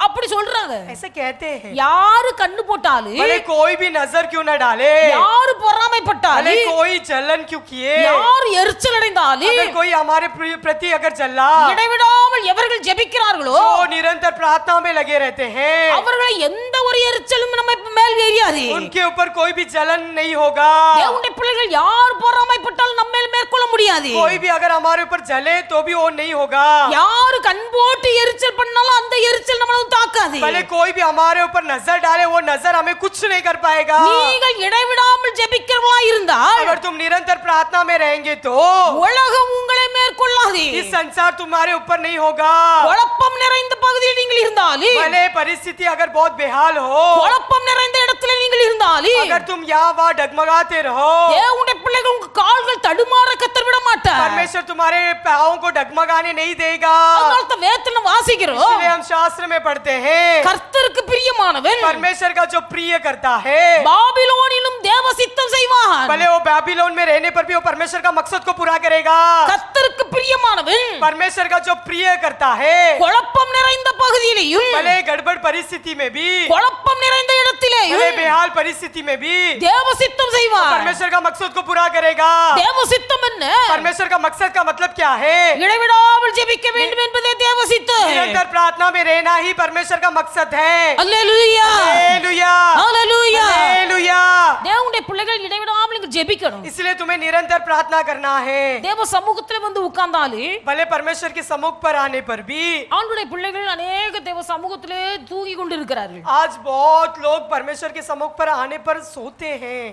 அப்படி சொல்றாங்க. ऐसे कहते हैं। யாரு கண்ணு போட்டாலும், भले कोई भी नजर क्यों न डाले, யாரு भले பொறாமைப்பட்டாலும், कोई जलन क्यों किए, யார் எரிச்சல் அடைந்தாலும், अगर कोई हमारे प्रति अगर जला, இடைவிடாமல் எவர்கள் ஜெபிக்கிறார்களோ जो निरंतर प्रार्थना में लगे रहते हैं, அவர்களை எந்த ஒரு எரிச்சலும் நம்ம மேல் எரியாது. उनके ऊपर कोई भी जलन नहीं होगा। தேவனுடைய பிள்ளைகள் யார் பொறாமைப்பட்டாலும் நம்ம மேல் மேற்கொள்ள முடியாது. कोई भी अगर हमारे ऊपर जले तो भी वो नहीं होगा। யாரு கண் போட்டு எரிச்சல் பண்ணாலும் அந்த எரிச்சல் நம்மள தாக்காது. भले कोई भी हमारे ऊपर नजर डाले वो नजर हमें कुछ नहीं कर पाएगा। நீங்கள் இடைவிடாமல் ஜெபிக்கிறவளா இருந்தால் अगर तुम निरंतर प्रार्थना में रहेंगे तो உலகம் உங்களை மேற்கொள்ளாது. इस संसार तुम्हारे ऊपर नहीं होगा। குழப்பம் நிறைந்த பகுதியில் நீங்கள் இருந்தாலும், भले परिस्थिति अगर बहुत बेहाल हो, குழப்பம் நிறைந்த இடத்துல நீங்கள் இருந்தாலும், अगर तुम यहाँ वहाँ डगमगाते रहो, தேவனுடைய பிள்ளைகள் உங்க கால்கள் தடுமாற கத்தர் விட மாட்டார். परमेश्वर तुम्हारे पाँवों को डगमगाने नहीं देगा। அதனால தான் வேதத்துல வாசிக்கிறோம், इसलिए हम शास्त्र में पढ़ते हैं, கர்த்தருக்கு பிரியமானவன் परमेश्वर का जो प्रिय करता है, பாபிலோனிலும் தேவ சித்தம் செய்வான். भले वो बेबीलोन में रहने पर भी वो परमेश्वर का मकसद को पूरा करेगा। கர்த்தருக்கு பிரியமானவன் परमेश्वर का जो प्रिय करता है, குழப்பம் நிறைந்த பகுதியிலேயும், भले गड़बड़ परिस्थिति में भी, குழப்பம் நிறைந்த भले இடத்திலேயும் बेहाल परिस्थिति में भी தேவ சித்தம் செய்வார். परमेश्वर का मकसद को पूरा करेगा। தேவ சித்தம் என்ன? परमेश्वर का मकसद का मतलब क्या है? இடைவிடாமல் ஜெபிக்க வேண்டும் என்பதே தேவ சித்தம். निरंतर प्रार्थना में रहना ही परमेश्वर का मकसद है। அல்லேலூயா, हालेलुया, அல்லேலூயா. हालेलुया। தேவனுடைய பிள்ளைகள் இடைவிடாமல் இங்க ஜெபிக்கணும். इसलिए तुम्हें निरंतर प्रार्थना करना है। தேவ சமூகத்துல வந்து உட்கார்ந்தாலே भले परमेश्वर के सम्मुख पर आने पर भी ஆண்டுடைய பிள்ளைகள் अनेक தேவ சமூகத்திலே தூங்கி கொண்டிருக்கிறார்கள். आज बहुत लोग परमेश्वर के सम्मुख पर आने पर सोते हैं।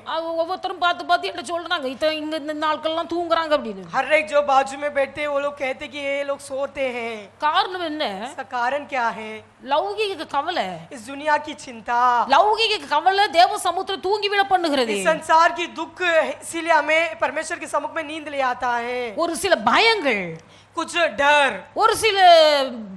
ஒவ்வொருத்தரும் பார்த்து பார்த்து என்ன சொல்றாங்க, இங்க இந்த நாட்கள்லாம் தூங்குறாங்க அப்படின்னு. हर एक जो बाजू में बैठते हैं वो लोग कहते कि ये लोग सोते हैं। காரணம் என்ன? इसका कारण क्या है? லௌகிக கவலை, इस दुनिया की चिंता, லௌகிக கவலை தேவ சமூகத்துல தூங்கி விட பண்ணுகிறது. इस संसार की दुख, इसीलिए हमें परमेश्वर के सम्मुख में नींद ले आता है। ஒரு சில பயங்கள், कुछ डर, ஒரு சில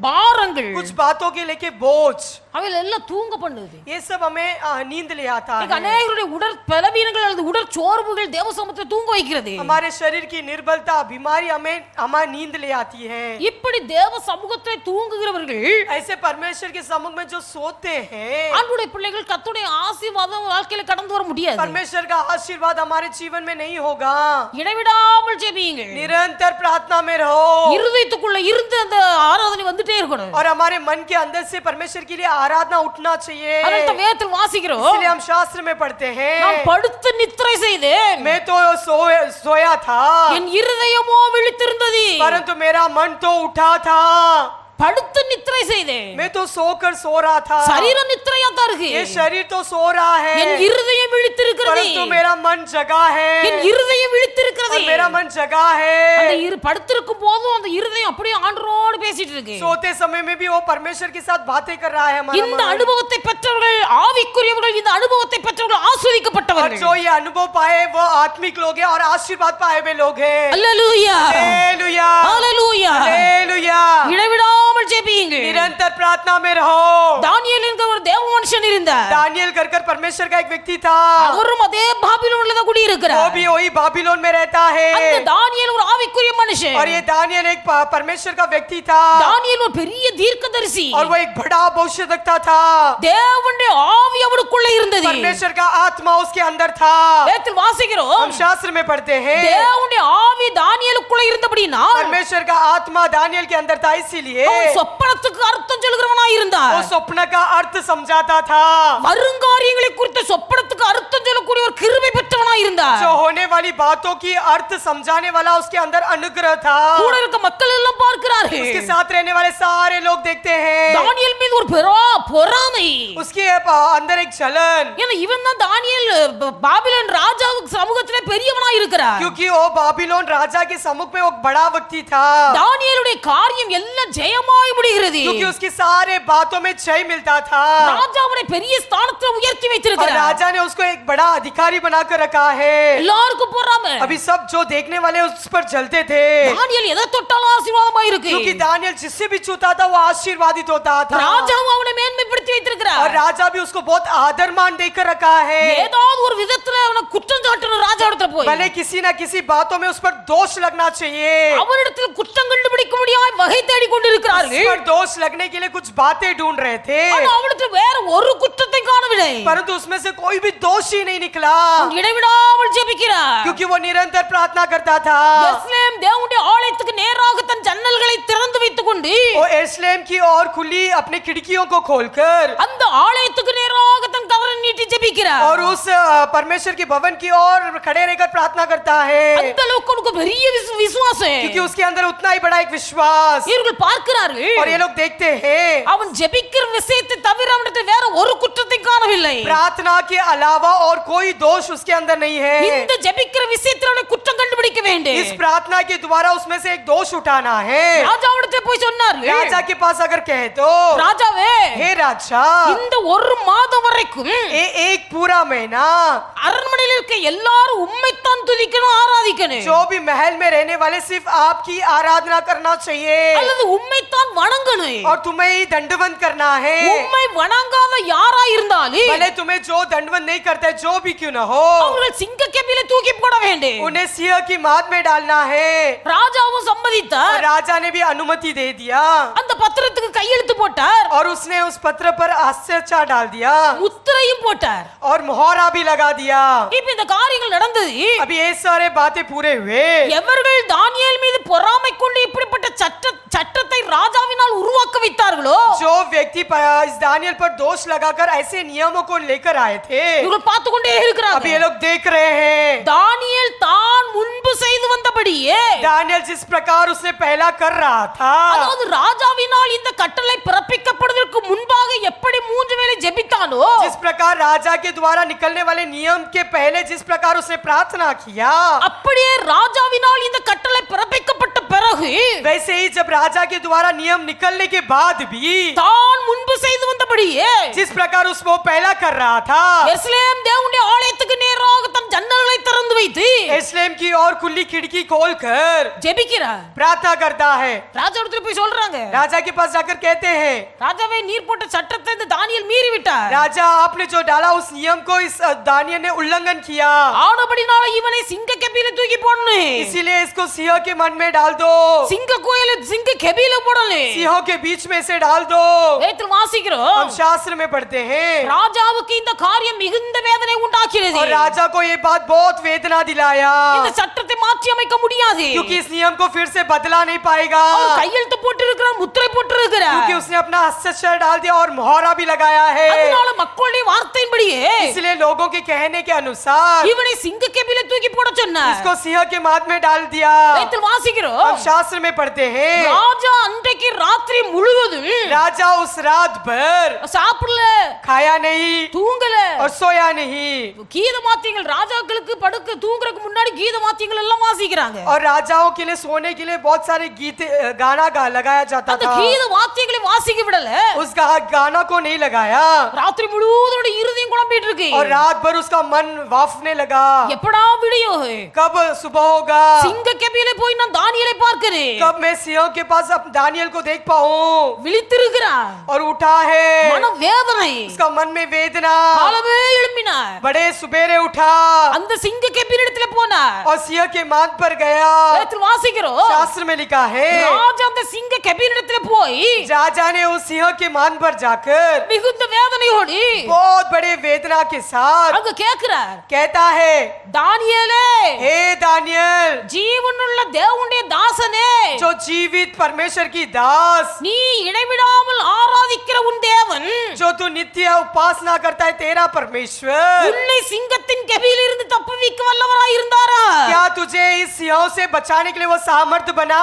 பாரங்கள், कुछ बातों के लेके बोझ, அவைல எல்லாம் தூங்க பண்ணுது. ये सब हमें नींद ले आता இன்னைக்கு है। அநேகருடைய உடற் பலவீனங்கள் அல்லது உடற்சோர்வுகள் தேவ சமூகத்தை தூங்க வைக்கிறது. हमारे शरीर की निर्बलता, बीमारी हमें हमारी नींद ले आती है। இப்படி தேவ சமூகத்தை தூங்குகிறவர்கள் ऐसे परमेश्वर के सम्मुख में जो सोते हैं, ஆண்டுடைய பிள்ளைகள் கர்த்தருடைய ஆசீர்வாதம் வாழ்க்கையில கடந்து வர முடியாது. परमेश्वर का आशीर्वाद हमारे जीवन में नहीं होगा. இடைவிடாமல் ஜெபியுங்கள். निरंतर प्रार्थना में रहो இருதயத்துக்குள்ள இருந்து அந்த ஆராதனை வந்துட்டே இருக்கணும். और हमारे मन के अंदर से परमेश्वर के लिए आराधना उठना चाहिए. அதனால வேதத்தில் வாசிக்கிறோம். इसलिए हम शास्त्र में पढ़ते हैं, நான் படுத்து நித்திரை செய்தேன், मैं तो सोया था என் இருதயமோ விழித்திருந்தது. परंतु मेरा मन तो उठा था. படுத்து நித்திரை செய்தேன், मैं तो सोकर सो रहा था. சரீரம் நித்திரையா தான் இருக்கு, ये शरीर तो सो रहा है, என் இருதயம் விழித்திருக்கிறது. परंतु मेरा मन जगा है. என் இருதயம் விழித்திருக்கிறது. और मेरा मन जगा है. அந்த படுத்திருக்கும் போதும் அந்த இருதயம் அப்படியே ஆண்டவரோடு பேசிட்டு இருக்கு. सोते समय में भी वो परमेश्वर के साथ बातें कर रहा है. हमारा இந்த मन. அனுபவத்தை பெற்றவர்கள் ஆவிக்குரியவர்கள், இந்த அனுபவத்தை பெற்றவர்கள் और ஆசீர்வதிக்கப்பட்டவர்கள். जो ये अनुभव पाए वो आत्मिक लोग हैं और आशीर्वाद पाए हुए लोग हैं. அல்லேலூயா, हालेलुया, அல்லேலூயா. हालेलुया. இடைவிடாமல் ஜெபியுங்கள். निरंतर प्रार्थना में रहो. தானியேல் என்கிற ஒரு தேவ மனுஷன் இருந்தார். दानियल कर परमेश्वर का एक व्यक्ति था. அவரும் அதே பாபிலோன்ல தான் குடி वो இருக்கிறார். भी वही बाबिलोन में रहता அந்த है. தானியேல் ஒரு ஆவிக்குரிய மனுஷன். और ये दानियल एक परमेश्वर का व्यक्ति था. தானியேல் ஒரு பெரிய தீர்க்கதரிசி. और वो एक बड़ा भविष्यवक्ता था. தேவனுடைய ஆவி அவருக்குள்ள இருந்தது. परमेश्वर का आत्मा उसके अंदर था. வேதத்தில் வாசிக்கிறோம், हम शास्त्र में पढ़ते हैं, தேவனுடைய ஆவி தானியேலுக்குள்ள இருந்தபடினா परमेश्वर का आत्मा दानियल के अंदर था, इसीलिए அவன் சொப்பனத்துக்கு அர்த்தம் சொல்கிறவனாய் वो இருந்தார். स्वप्न का अर्थ समझाता था. வருங்காரியங்களை குறித்த சொப்பனத்துக்கு அர்த்தம் சொல்லக்கூடிய ஒரு கிருபை பெற்றவனாய் இருந்தார். जो होने वाली बातों की अर्थ समझाने वाला उसके अंदर अनुग्रह था. கூட இருக்க மக்கள் எல்லாம் பார்க்கிறார்கள், उसके साथ रहने वाले सारे लोग देखते हैं, தானியேல் மீது ஒரு பொறாமை. उसके अंदर एक जलन, ஏன்னா இவன் தான் தானியேல் பாபிலோன் ராஜாவுக்கு சமூகத்திலே பெரியவனாய் இருக்கிறார். क्योंकि वो बाबिलोन राजा के सम्मुख में वो बड़ा व्यक्ति था. தானியேலுடைய காரியம் எல்லாம் ஜெயமாய் முடிகிறது. क्योंकि उसकी सारे बातों में जय मिलता था. ராஜா அவனை பெரிய ஸ்தானத்தில் உயர்த்தி और வைத்திருக்கிறார். राजा ने उसको एक बड़ा अधिकारी बनाकर रखा है. எல்லாருக்கும் பொறாமை. अभी सब जो देखने वाले उस पर जलते थे, தானியேல் எதை தொட்டாலும் ஆசீர்வாதமாய் இருக்கு. क्योंकि दानियल जिससे भी छूता था वो आशीर्वादित होता था. ராஜாவும் அவனை மேன்மைப்படுத்தி வைத்திருக்கிறார். और राजा भी उसको बहुत आदर मान देकर रखा है. ஏதாவது ஒரு விதத்துல அவனை குற்றம் சாட்டணும் ராஜா இடத்துல போய். भले किसी ना किसी बातों में उस पर दोष लगना चाहिए. அவனிடத்தில் குற்றம் கண்டுபிடிக்க முடியாய் வகை தேடி उस கொண்டிருக்கிறார்கள். पर दोष लगने के लिए कुछ बातें ढूंढ रहे थे, ஆனா அவனிடத்தில் வேற ஒரு குற்றத்தை காணவில்லை. परंतु उसमें से कोई भी दोष ही नहीं निकला, அவன் இடைவிடாமல் ஜெபிக்கிறார். क्योंकि वो निरंतर प्रार्थना करता था. எருசலேம் தேவனுடைய ஆலயத்துக்கு நேராக தன் ஜன்னல்களை திறந்து வைத்துக் கொண்டு वो यरूशलेम की ओर खुली अपने खिड़कियों को खोलकर அந்த ஆலயத்துக்கு நேராக தன் கரங்களை நீட்டி ஜெபிக்கிறார். और उस परमेश्वर के भवन की ओर खड़े रहकर प्रार्थना करता है, அந்த அளவுக்கு உனக்கு பெரிய விசுவாசம். क्योंकि उसके अंदर उतना ही बड़ा एक विश्वास. இவர்கள் பார்க்கிறார்கள், और ये लोग देखते हैं அவன் ஜெபிக்கிற விஷயத்தை தவிர அவனிடத்தில் வேற ஒரு குற்றத்தை காணவில்லை. प्रार्थना के अलावा और कोई दोष उसके अंदर नहीं है. இந்த ஜெபிக்கிற விஷயத்தில் அவனை குற்றம் கண்டுபிடிக்க வேண்டும். इस प्रार्थना के द्वारा उसमें से एक दोष उठाना है. ராஜாவிடத்தில் போய் சொன்னார்கள், राजा के पास अगर कहे तो, ராஜாவே हे राजा, இந்த ஒரு மாதம் வரைக்கும் एक पूरा महीना அரண்மனையில் இருக்க எல்லாரும் உம்மைத்தான் துதிக்கணும், ஆராதிக்கணும். जो भी महल में रहने वाले सिर्फ आपकी आराधना करना चाहिए அல்லது உம்மைத்தான் வணங்கணும். और तुम्हें ही दंडवत करना है. உம்மை வணங்காத யாரா இருந்தாலும் भले तुम्हें जो दंडवत नहीं करते, जो भी क्यों न हो, அவர்கள் சிங்க கேபிலே தூக்கி போட வேண்டும். उन्हें सिंह की माद में डालना है. ராஜாவும் சம்மதித்தார். और राजा ने भी अनुमति दे दिया அந்த பத்திரத்துக்கு கையெழுத்து போட்டார், और उसने उस पत्र पर हस्ताक्षर डाल दिया முத்திரையும் போட்டார். और मोहरा भी लगा दिया. இப்ப இந்த காரியங்கள் நடந்தது. अभी ये सारे बातें पूरे हुए. எவர்கள் தானியேல் மீது பொறாமை கொண்டு இப்படிப்பட்ட சட்டத்தை ராஜாவினால் உருவாக்க வைத்தார்களோ, जो व्यक्ति इस दानियल पर दोष लगाकर ऐसे नियमों को लेकर आए थे, இவர்கள் பார்த்து கொண்டே अभी ये இருக்கிறார்கள். लोग देख रहे हैं தானியேல் தான் முன்பு செய்து வந்தபடியே, दानियल जिस प्रकार उसने पहला कर रहा था, அதாவது ராஜாவினால் இந்த கட்டளை பிறப்பிக்கப்படுவதற்கு முன்பாக எப்படி 3 வேளை ஜெபித்தானோ, जिस प्रकार राजा के द्वारा निकलने वाले नियम के पहले जिस प्रकार उसने प्रार्थना किया, அப்படியே ராஜாவினால் இந்த கட்டளை பிறப்பிக்கப்பட்ட பிறகு वैसे ही जब राजा के द्वारा नियम निकलने के बाद भी தான் முன்பு செய்து வந்தபடியே जिस प्रकार उसको पहला कर रहा था, எருசலேம் தேவனுடைய ஆலயத்துக்கு நேராக தன் ஜன்னல்களை திறந்து திறந்து வைத்து एस्लेम की और खुली खिड़की खोलकर ஜெபிக்கிறார். प्रार्थना करता है। ராஜா இடத்துல போய் சொல்றாங்க, राजा के पास जाकर कहते हैं, ராஜாவே நீர் போட்ட சட்டத்தை இந்த தானியேல் மீறி விட்டார். राजा आपने जो डाला उस नियम को इस दानियल ने उल्लंघन किया, ஆனபடினால இவனை சிங்க கெபில தூக்கி போடணும். इसीलिए इसको सिंह के मन में डाल दो, சிங்க கோயில சிங்க கெபில போடணும். सिंहों के बीच में से डाल दो। வேதத்தில் வாசிக்கிறோம், हम शास्त्र में पढ़ते हैं, ராஜாவுக்கு இந்த காரியம் மிகுந்த வேதனை உண்டாக்கிறது. और राजा को ये बात बहुत वेदना दिलाया, இந்த சட்டத்தை மாற்றி அமைக்க முடியாது. क्योंकि इस नियम को फिर से बदला नहीं पाएगा, அவர் கையெழுத்து போட்டு இருக்கிறார், முத்திரை போட்டு இருக்கிறார். क्योंकि उसने अपना हस्ताक्षर डाल दिया और मोहरा भी लगाया है। அதனால மக்களுடைய வார்த்தையின்படியே इसलिए लोगों के कहने के अनुसार இவனை சிங்க கெபில தூக்கி போட சொன்னார். इसको सिंह के माथ में डाल दिया। வேதத்தில் வாசிக்கிறோம், हम शास्त्र में पढ़ते हैं, ராஜா அன்றைக்கு ராத்திரி முழுவதும் राजा उस रात भर சாப்பிடல, खाया नहीं தூங்கல. और सोया नहीं, கீத வாத்தியங்கள் ராஜாக்களுக்கு படுக்க தூங்குறதுக்கு முன்னாடி கீத வாத்தியங்கள் எல்லாம் வாசிக்கிறாங்க. और राजाओं के लिए सोने के लिए बहुत सारे गीत गाना लगाया जाता அந்த था। கீத வாத்தியங்களை வாசிக்க விடல. उस गाना को नहीं लगाया ராத்திரி முழுவதோட இருதயம் குழம்பிட்டு இருக்கு. और रात भर उसका मन वाफने लगा, எப்படா விடியோ, कब सुबह होगा, சிங்க கெபில போய் நான் தானியேலை பார்க்கிறேன். कब मैं सिंह के पास अब दानियल को देख पाऊं। விழித்திருக்கிறார், और उठा है, மன வேதனை, उसका मन में वेदना, காலமே எழும்பினார். बड़े सुबेरे उठा அந்த சிங்க கெபில இடத்துல போனார். और सिंह के माथ पर गया। வேதத்தில் வாசிக்கிறோம், शास्त्र में लिखा है, ராஜா அந்த சிங்க கெபில இடத்துல போய் राजा ने उस सिंह के मान पर जाकर மிகுந்த வேதனையோடு बहुत बड़े वेदना के साथ அங்க கேக்குறார், कहता है, தானியேலே, हे दानियल, ஜீவனுள்ள தேவனுடைய தாசனே, जो जीवित परमेश्वर की दास, நீ இடைவிடாமல் ஆராதிக்கிற உன் தேவன் जो तू नित्य उपासना करता है तेरा परमेश्वर, உன்னை சிங்கத்தின் கெபியில் இருந்து தப்புவிக்க வல்லவராய் இருந்தாரா? क्या तुझे इस सिंहों से बचाने के लिए वो सामर्थ बना?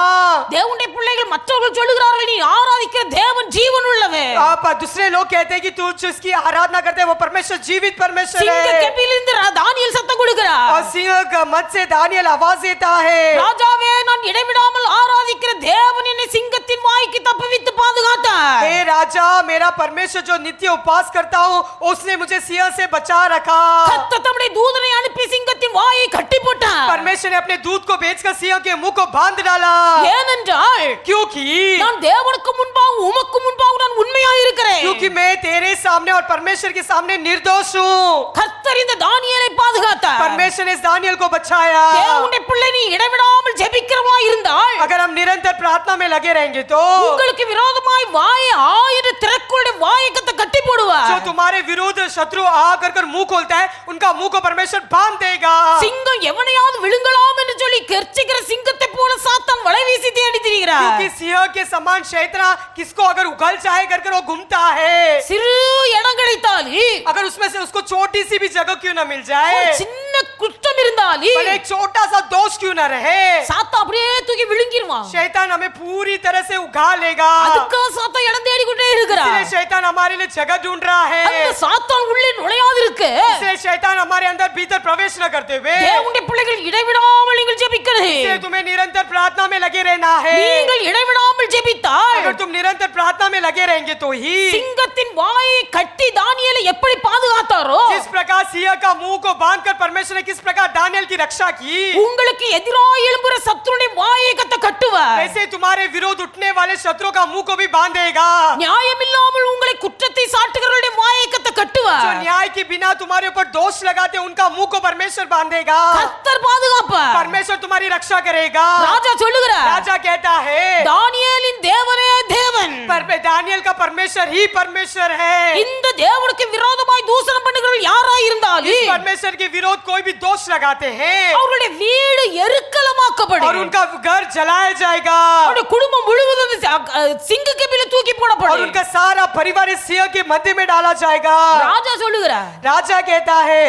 தேவனுடைய பிள்ளைகள் மற்றவர்கள் சொல்லுகிறார்கள், நீ ஆராதிக்கிற தேவன் ஜீவன் உள்ளவர். आप दूसरे लोग कहते हैं कि तू जिसकी आराधना करते हैं वो परमेश्वर जीवित परमेश्वर சிங்க है, கெபியில் இருந்து தானியேல் சத்தம் கொடுக்கிறார், और सिंह का मत से दानियल आवाज देता है, ராஜாவே, நான் இடைவிடாமல் ஆராதிக்கிற தேவன் என்னை சிங்கத்தின் வாய்க்கு தப்புவித்து பாதுகாத்தார். हे राजा, मेरा परमेश्वर जो नित्य उपास करता हूँ उसने मुझे सिंह से बचा रखा। கர்த்தர் தம்முடைய தூதனை அனுப்பி சிங்கத்தின் வாயை கட்டி போட்டார். परमेश्वर ने अपने दूत को भेजकर सिंह के मुंह को बांध डाला, ஏனென்றால் क्योंकि நான் தேவனுக்கு முன்பாக உமக்கு முன்பாக நான் உண்மையாய் இருக்கிறேன். क्योंकि मैं तेरे सामने और परमेश्वर के सामने निर्दोष हूँ। கர்த்தர் இந்த தானியேலை பாதுகாத்தார். परमेश्वर ने इस दानियल को बचाया। தேவனுடைய பிள்ளை, நீ இடைவிடாமல் ஜெபிக்கிறவனாய் இருந்தால் अगर हम निरंतर प्रार्थना में लगे रहेंगे तो உங்களுக்கு விரோதமாய் வாயை ஆயிரம் திறக்குடைய வாயை கட்டி போடுவார். जो तुम्हारे विरुद्ध शत्रु आकर कर मुंह खोलता है उनका मुंह को परमेश्वर बांध देगा। சிங்கம் எவனையாவது விழுங்கலாம் என்று சொல்லி கர்ச்சிக்கிற சிங்கத்தை போல சாத்தான் வலை வீசி தேடி திரிகிறார். क्योंकि सिंह के समान शैतान किसको अगर उगल चाहे कर कर वो घूमता है, சிறு இடம் கிடைத்தாலும், अगर उसमें से उसको छोटी सी भी जगह क्यों ना मिल ஒரு जाए, சின்ன குற்றம் இருந்தாலும் भले एक छोटा सा दोष क्यों ना रहे, சாத்தா அப்படியே தூக்கி விழுங்கிடுவான். शैतान हमें पूरी तरह से उगा लेगा। அதுக்காக சாத்தா இடம் தேடிக்கொண்டே இருக்கிறார். इसलिए शैतान हमारे लिए जगह ढूंढ रहा है, அந்த சாத்தான் உள்ளே நுழையாது இருக்க इसलिए शैतान हमारे अंदर भीतर प्रवेश न करते हुए தேவனுடைய பிள்ளைகள் இடைவிடாமல் நீங்கள் ஜெபிக்கணும். इसलिए तुम्हें निरंतर प्रार्थना में लगे रहना है। நீங்கள் இடைவிடாமல் ஜெபித்தால் अगर तुम निरंतर प्रार्थना में लगे रहेंगे तो ही சிங்கத்தின் வாயை கட்டி தானியேலை எப்படி பாதுகாத்தாரோ जिस प्रकार सिंह का मुंह को बांधकर परमेश्वर ने किस प्रकार दानियल की रक्षा की, உங்களுக்கு எதிராக எழும்புற சத்துருடைய வாயை கட்டுவார். वैसे तुम्हारे विरोध उठने वाले शत्रु का मुंह को भी बांधेगा। நியாயமில்லாமல் உங்களை குற்றத்தை சாட்டுகிறவருடைய வாயை जो கட்டுவார். न्याय के बिना तुम्हारे ऊपर दोष लगाते उनका मुंह को परमेश्वर बांधेगा। கர்த்தர் பாதுகாப்பார். परमेश्वर तुम्हारी रक्षा करेगा। ராஜா சொல்லுகிறார், राजा कहता है, தானியேலின் தேவனே தேவன், दानियल का परमेश्वर ही परमेश्वर है। இந்த தேவனுக்கு விரோதமாய் தூஷணம் பண்ணுகிறவர்கள் யாராய் இருந்தாலும் इस परमेश्वर के विरोध कोई भी दोष लगाते हैं அவருடைய வீடு எருக்கலமாக்கப்படும். और उनका घर जलाया जाएगा அவருடைய குடும்பம் முழுவதும் சிங்க கெபில தூக்கி और போடப்படும். उनका सारा परिवार इस सिंह के मध्य में डाला जाएगा। ராஜா சொல்லுகிறார், राजा कहता है,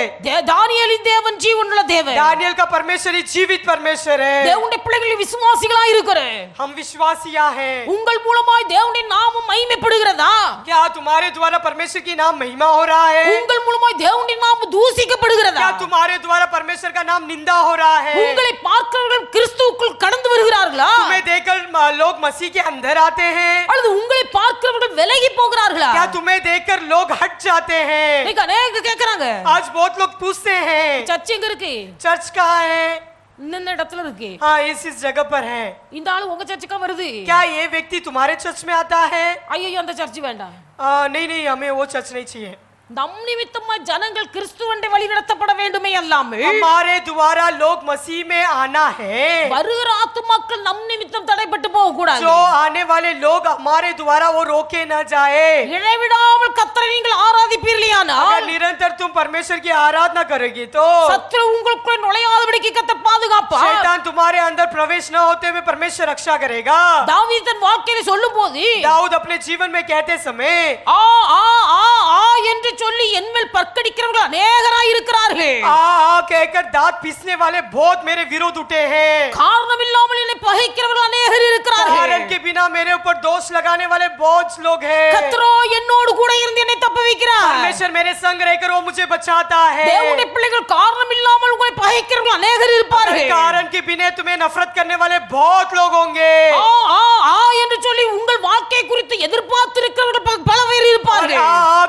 தானியேலின் தேவன் ஜீவனுள்ள தேவன், दानियल का परमेश्वर ही जीवित परमेश्वर है। தேவனுடைய பிள்ளைகள் விசுவாசிகளா இருக்கிறேன். हम विश्वासिया हैं। உங்கள் மூலமாய் தேவனுடைய நாமம் மகிமைப்படுகிறதா? क्या तुम्हारे द्वारा परमेश्वर की नाम महिमा हो रहा है? உங்கள் மூலமாய் தேவனுடைய நாமம் தூசிக்கப்படுகிறதா? क्या तुम्हारे द्वारा परमेश्वर का नाम निंदा हो रहा है? உங்களை பார்க்கிறவர்கள் கிறிஸ்துவுக்குள் கடந்து வருகிறார்களா? तुम्हें देखकर लोग मसीह के अंदर आते हैं? அல்லது உங்களை பார்க்கிறவர்கள் விலகி போகிறார்களா? क्या तुम्हें देखकर लोग हट जाते हैं? இன்னைக்கு அநேக கேக்குறாங்க आज बहुत लोग पूछते हैं சர்ச் எங்க இருக்கு चर्च कहाँ है। இன்ன இடத்துல இருக்கு हाँ इस जगह पर है। இந்த ஆளு உங்க சர்ச்சுக்கா வருது क्या ये व्यक्ति तुम्हारे चर्च में आता है। ஐயோ அந்த சர்ச் வேண்டாம் नहीं नहीं हमें वो चर्च नहीं चाहिए। நம் நிமித்தமா ஜனங்கள் கிறிஸ்துவண்டை வழி நடத்தப்பட வேண்டுமே அல்லாமல் हमारे द्वारा लोग मसीह में आना है। வருகிற ஆத்துமாக்கள் நம் நிமித்தம் தடைப்பட்டு போக கூடாது जो आने वाले लोग हमारे द्वारा वो रोके न जाए। இடைவிடாமல் கர்த்தரை நீங்கள் ஆராதிப்பீர்களானால் अगर निरंतर तुम परमेश्वर की आराधना करोगे तो சத்துரு உங்களுக்குள் நுழையாதபடிக்கு கர்த்தர் பாதுகாப்பார் शैतान तुम्हारे अंदर प्रवेश न होते हुए परमेश्वर रक्षा करेगा। தாவீது தன் வாழ்க்கையில சொல்லும்போது दाऊद अपने जीवन में कहते समय ஆ ஆ ஆ ஆ என்று சொல்லி என்மேல் பற்கடிக்கிறவர்கள் அநேகராய் இருக்கிறார்கள் कहकर दांत पीसने वाले बहुत मेरे विरोध उठे हैं। காரணம் இல்லாமல் என்னை பகைக்கிறவர்கள் அநேகர் இருக்கிறார்கள் कारण के बिना मेरे ऊपर दोष लगाने वाले बहुत लोग हैं। கர்த்தரோ என்னோடு கூட இருந்து என்னை தப்புவிக்கிறார் परमेश्वर मेरे संग रहकर वो मुझे बचाता है। தேவனுடைய பிள்ளைகள் காரணம் இல்லாமல் உங்களை பகைக்கிறவர்கள் அநேகர் இருப்பார்கள் कारण के बिना तुम्हें नफरत करने वाले बहुत लोग होंगे। ஆ ஆ ஆ என்று சொல்லி உங்கள் வாழ்க்கை குறித்து எதிர்பார்த்திருக்கிறவர்கள் பல பேர் இருப்பார்கள்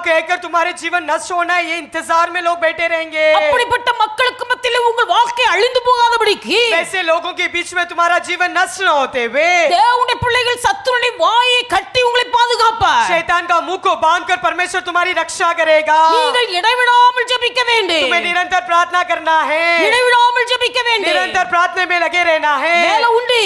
कहकर तुम्हारे जीवन नष्ट होना है ये इंतजार में लोग बैठे रहेंगे। அப்படிப்பட்ட மக்களுக்கு மத்தியிலே உங்கள் வாழ்க்கை அழிந்து போகாதபடிக்கு वैसे लोगों के बीच में तुम्हारा जीवन नष्ट न होते हुए தேவனுடைய பிள்ளைகள் சத்துருடைய வாயை கட்டி உங்களை பாதுகாப்பார் शैतान का मुंह को बांधकर परमेश्वर तुम्हारी रक्षा करेगा। நீங்கள் இடைவிடாமல் ஜெபிக்க வேண்டும் तुम्हें निरंतर प्रार्थना करना है। இடைவிடாமல் ஜெபிக்க வேண்டும் निरंतर प्रार्थना में लगे रहना है। வேலை உண்டு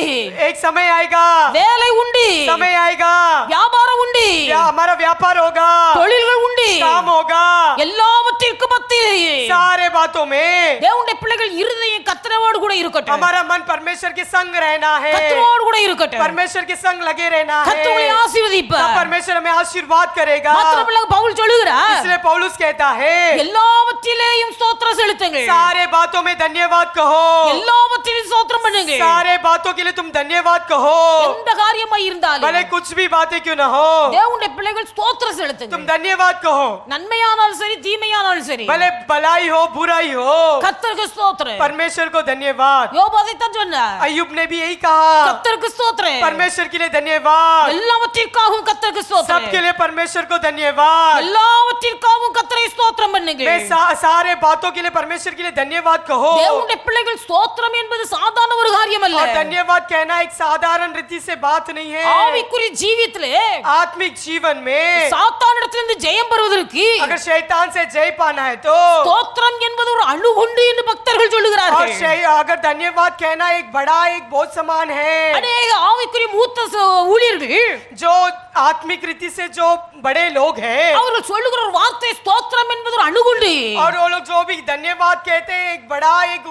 एक समय आएगा வேலை உண்டு समय आएगा வியாபாரம் உண்டு हमारा व्यापार होगा தொழில்கள் உண்டு काम होगा எல்லாவற்றிற்கும் மத்தியிலே सारे बातों में தேவனுடைய பிள்ளைகள் இருதயம் கர்த்தரோடு கூட இருக்கட்டும் हमारा मन परमेश्वर के संग रहना है। கர்த்தரோடு கூட இருக்கட்டும் परमेश्वर के संग लगे रहना है। கர்த்தர் உங்களை ஆசீர்வதிப்பார் तब परमेश्वर हमें आशीर्वाद करेगा। மத்தபடி பவுல் சொல்லுகிறார் इसलिए पौलुस कहता है எல்லாவற்றிலேயும் ஸ்தோத்திரம் செலுத்துங்கள் सारे बातों में धन्यवाद कहो। எல்லாவற்றிலும் ஸ்தோத்திரம் பண்ணுங்க सारे बातों के लिए तुम धन्यवाद कहो। எந்த காரியமா இருந்தாலும் भले कुछ भी बातें क्यों न हो தேவனுடைய பிள்ளைகள் ஸ்தோத்திரம் செலுத்துங்க तुम धन्यवाद कहो। நன்மையானாலும் சரி தீமையானாலும் சரி भले भलाई हो बुराई हो கர்த்தருக்கு ஸ்தோத்திரம் परमेश्वर को धन्यवाद। யோபு அதைத்தான் சொன்னார் अय्यूब ने भी यही कहा கர்த்தருக்கு ஸ்தோத்திரம் परमेश्वर के लिए धन्यवाद। எல்லாவற்றிற்காகவும் கர்த்தருக்கு ஸ்தோத்திரம் सबके लिए परमेश्वर को धन्यवाद। எல்லாவற்றிற்காகவும் கர்த்தரை ஸ்தோத்திரம் பண்ணுங்க सारे बातों के लिए परमेश्वर के लिए धन्यवाद कहो। தேவனுடைய பிள்ளைகள் ஸ்தோத்திரம் என்பது சாதாரண ஒரு காரியம் அல்ல और धन्यवाद कहना एक साधारण रीति से बात नहीं है। ஆவிக்குரிய ஜீவியத்திலே आत्मिक जीवन में சாத்தானிடத்திலிருந்து ஜெயம் பெறுவதற்கு अगर शैतान से जय पाना है तो ஸ்தோத்திரம் என்பது ஒரு அணுகுண்டு என்று பக்தர்கள் और சொல்லுகிறார்கள் अगर धन्यवाद कहना एक बड़ा एक बहुत समान है। அநேக ஆவிக்குரிய மூத்த ஊழியர்கள் जो आत्मिक रीति से जो बड़े लोग हैं அவர்கள் சொல்லுகிற ஒரு வார்த்தை ஸ்தோத்திரம் என்பது ஒரு அணுகுண்டு और वो लोग जो भी धन्यवाद कहते हैं एक बड़ा एक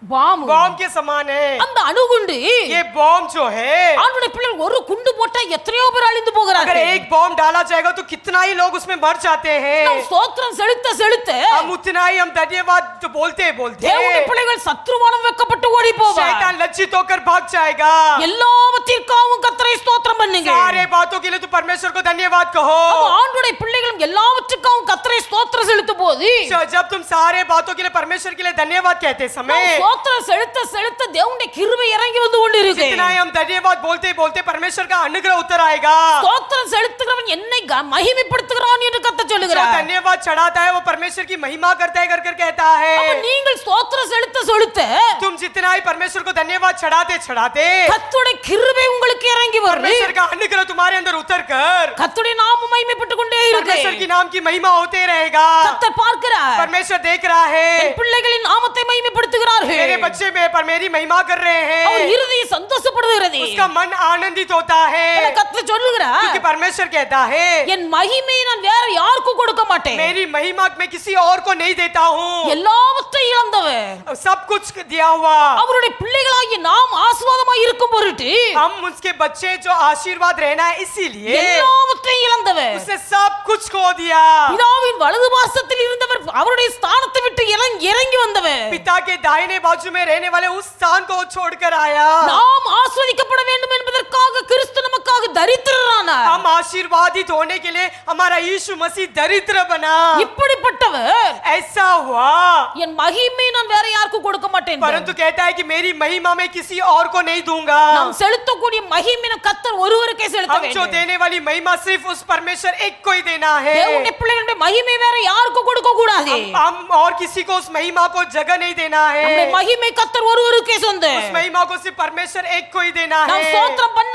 பாம்பு बॉम्ब के समान है। அந்த அணுகுண்டு ये बॉम्ब जो है ஆண்டவருடைய பிள்ளைகள் ஒரு குண்டு போட்டா எத்தனையோ பேர் அழிந்து अगर போகிறார்கள் एक बॉम्ब डाला जाएगा तो कितना ही लोग उसमें मर जाते हैं। நாம் ஸ்தோத்திரம் செலுத்த செலுத்த हम उतना ही हम धन्यवाद तो बोलते बोलते தேவனுடைய பிள்ளைகள் சத்ருவானம் வெக்கப்பட்டு ஓடி போவார் शैतान लज्जित होकर भाग जाएगा। எல்லாவற்றிற்காகவும் கர்த்தரை ஸ்தோத்திரம் பண்ணுங்க सारे बातों के लिए तो परमेश्वर को धन्यवाद कहो। நம்ம ஆண்டவருடைய பிள்ளைகளும் எல்லாவற்றுக்காகவும் கர்த்தரை ஸ்தோத்திரம் செலுத்தும் போது जब तुम सारे बातों के लिए परमेश्वर के लिए धन्यवाद कहते நாம் समय ஸ்தோத்திரம் செலுத்த செலுத்த தேவனுடைய கிருபை இறங்கி வந்து கொண்டிருக்கு जितना ही हम धन्यवाद बोलते बोलते परमेश्वर का अनुग्रह उतर आएगा। ஸ்தோத்திரம் செலுத்துகிறவன் என்னை மகிமைப்படுத்துகிறான் என்று கர்த்தர் जो சொல்லுகிறார் धन्यवाद चढ़ाता है वो परमेश्वर की महिमा करता है कर कहता है। அப்ப நீங்கள் ஸ்தோத்திரம் செலுத்த செலுத்த तुम जितना ही परमेश्वर को धन्यवाद चढ़ाते चढ़ाते கர்த்தருடைய கிருபை உங்களுக்கு இறங்கி வரும் परमेश्वर का अनुग्रह तुम्हारे अंदर उतर कर கர்த்தருடைய நாமம் மகிமைப்பட்டு கொண்டே परमेश्वर இருக்கு की नाम की महिमा होते रहेगा। கர்த்தர் பார்க்கிறார் परमेश्वर देख रहा है என் பிள்ளைகளின் நாமத்தை மகிமைப்படுத்துகிறார்கள் मेरे बच्चे में पर मेरी महिमा कर रहे அவர் हैं। இருதயம் சந்தோஷப்படுகிறது उसका मन आनंदित होता है கர்த்தர் சொல்லுகிறார் क्योंकि परमेश्वर कहता है என் மகிமையை நான் வேற யாருக்கும் கொடுக்க மாட்டேன் मेरी महिमा मैं किसी और को नहीं देता हूँ। எல்லாவற்றையும் இழந்தவர் सब कुछ दिया हुआ அவருடைய பிள்ளைகளாகிய நாம் ஆசீர்வாதமாய் இருக்கும் பொருட்டு हम उसके बच्चे जो आशीर्वाद रहना है इसीलिए எல்லாவற்றையும் இழந்தவர் उसने सब कुछ खो दिया। பிதாவின் வலது பாசத்தில் இருந்தவர் அவருடைய ஸ்தானத்தை விட்டு இறங்கி வந்தவன். पिता के दाहिने बाजू में रहने वाले उस स्थान को छोड़कर आया। நாம் ஆசீர்வதிக்கப்பட வேண்டும் என்பதற்காக கிறிஸ்து நமக்காக தரித்திரரானார். हम आशीर्वादित होने के लिए हमारा यीशु मसीह दरिद्र बना। இப்படிப்பட்டவர் ऐसा हुआ, என் மகிமை நான் வேற யாருக்கும் கொடுக்க மாட்டேன். परंतु कहता है कि मेरी महिमा मैं किसी और को नहीं दूंगा। நாம் செலுத்தக்கூடிய மகிமை கர்த்தர் ஒருவருக்கே செலுத்த हम जो வேண்டும். देने वाली महिमा सिर्फ उस परमेश्वर एक को ही देना है। தேவனுடைய பிள்ளைகளுடைய மகிமை வேற யாருக்கும் கொடுக்க கூடாது. हम और किसी को उस महिमा को जगह नहीं देना நம்முடைய है। மகிமை கர்த்தர் ஒருவருக்கே சொந்தம். उस महिमा को सिर्फ परमेश्वर एक को ही देना நாம் है। ஸ்தோத்திரம் பண்ண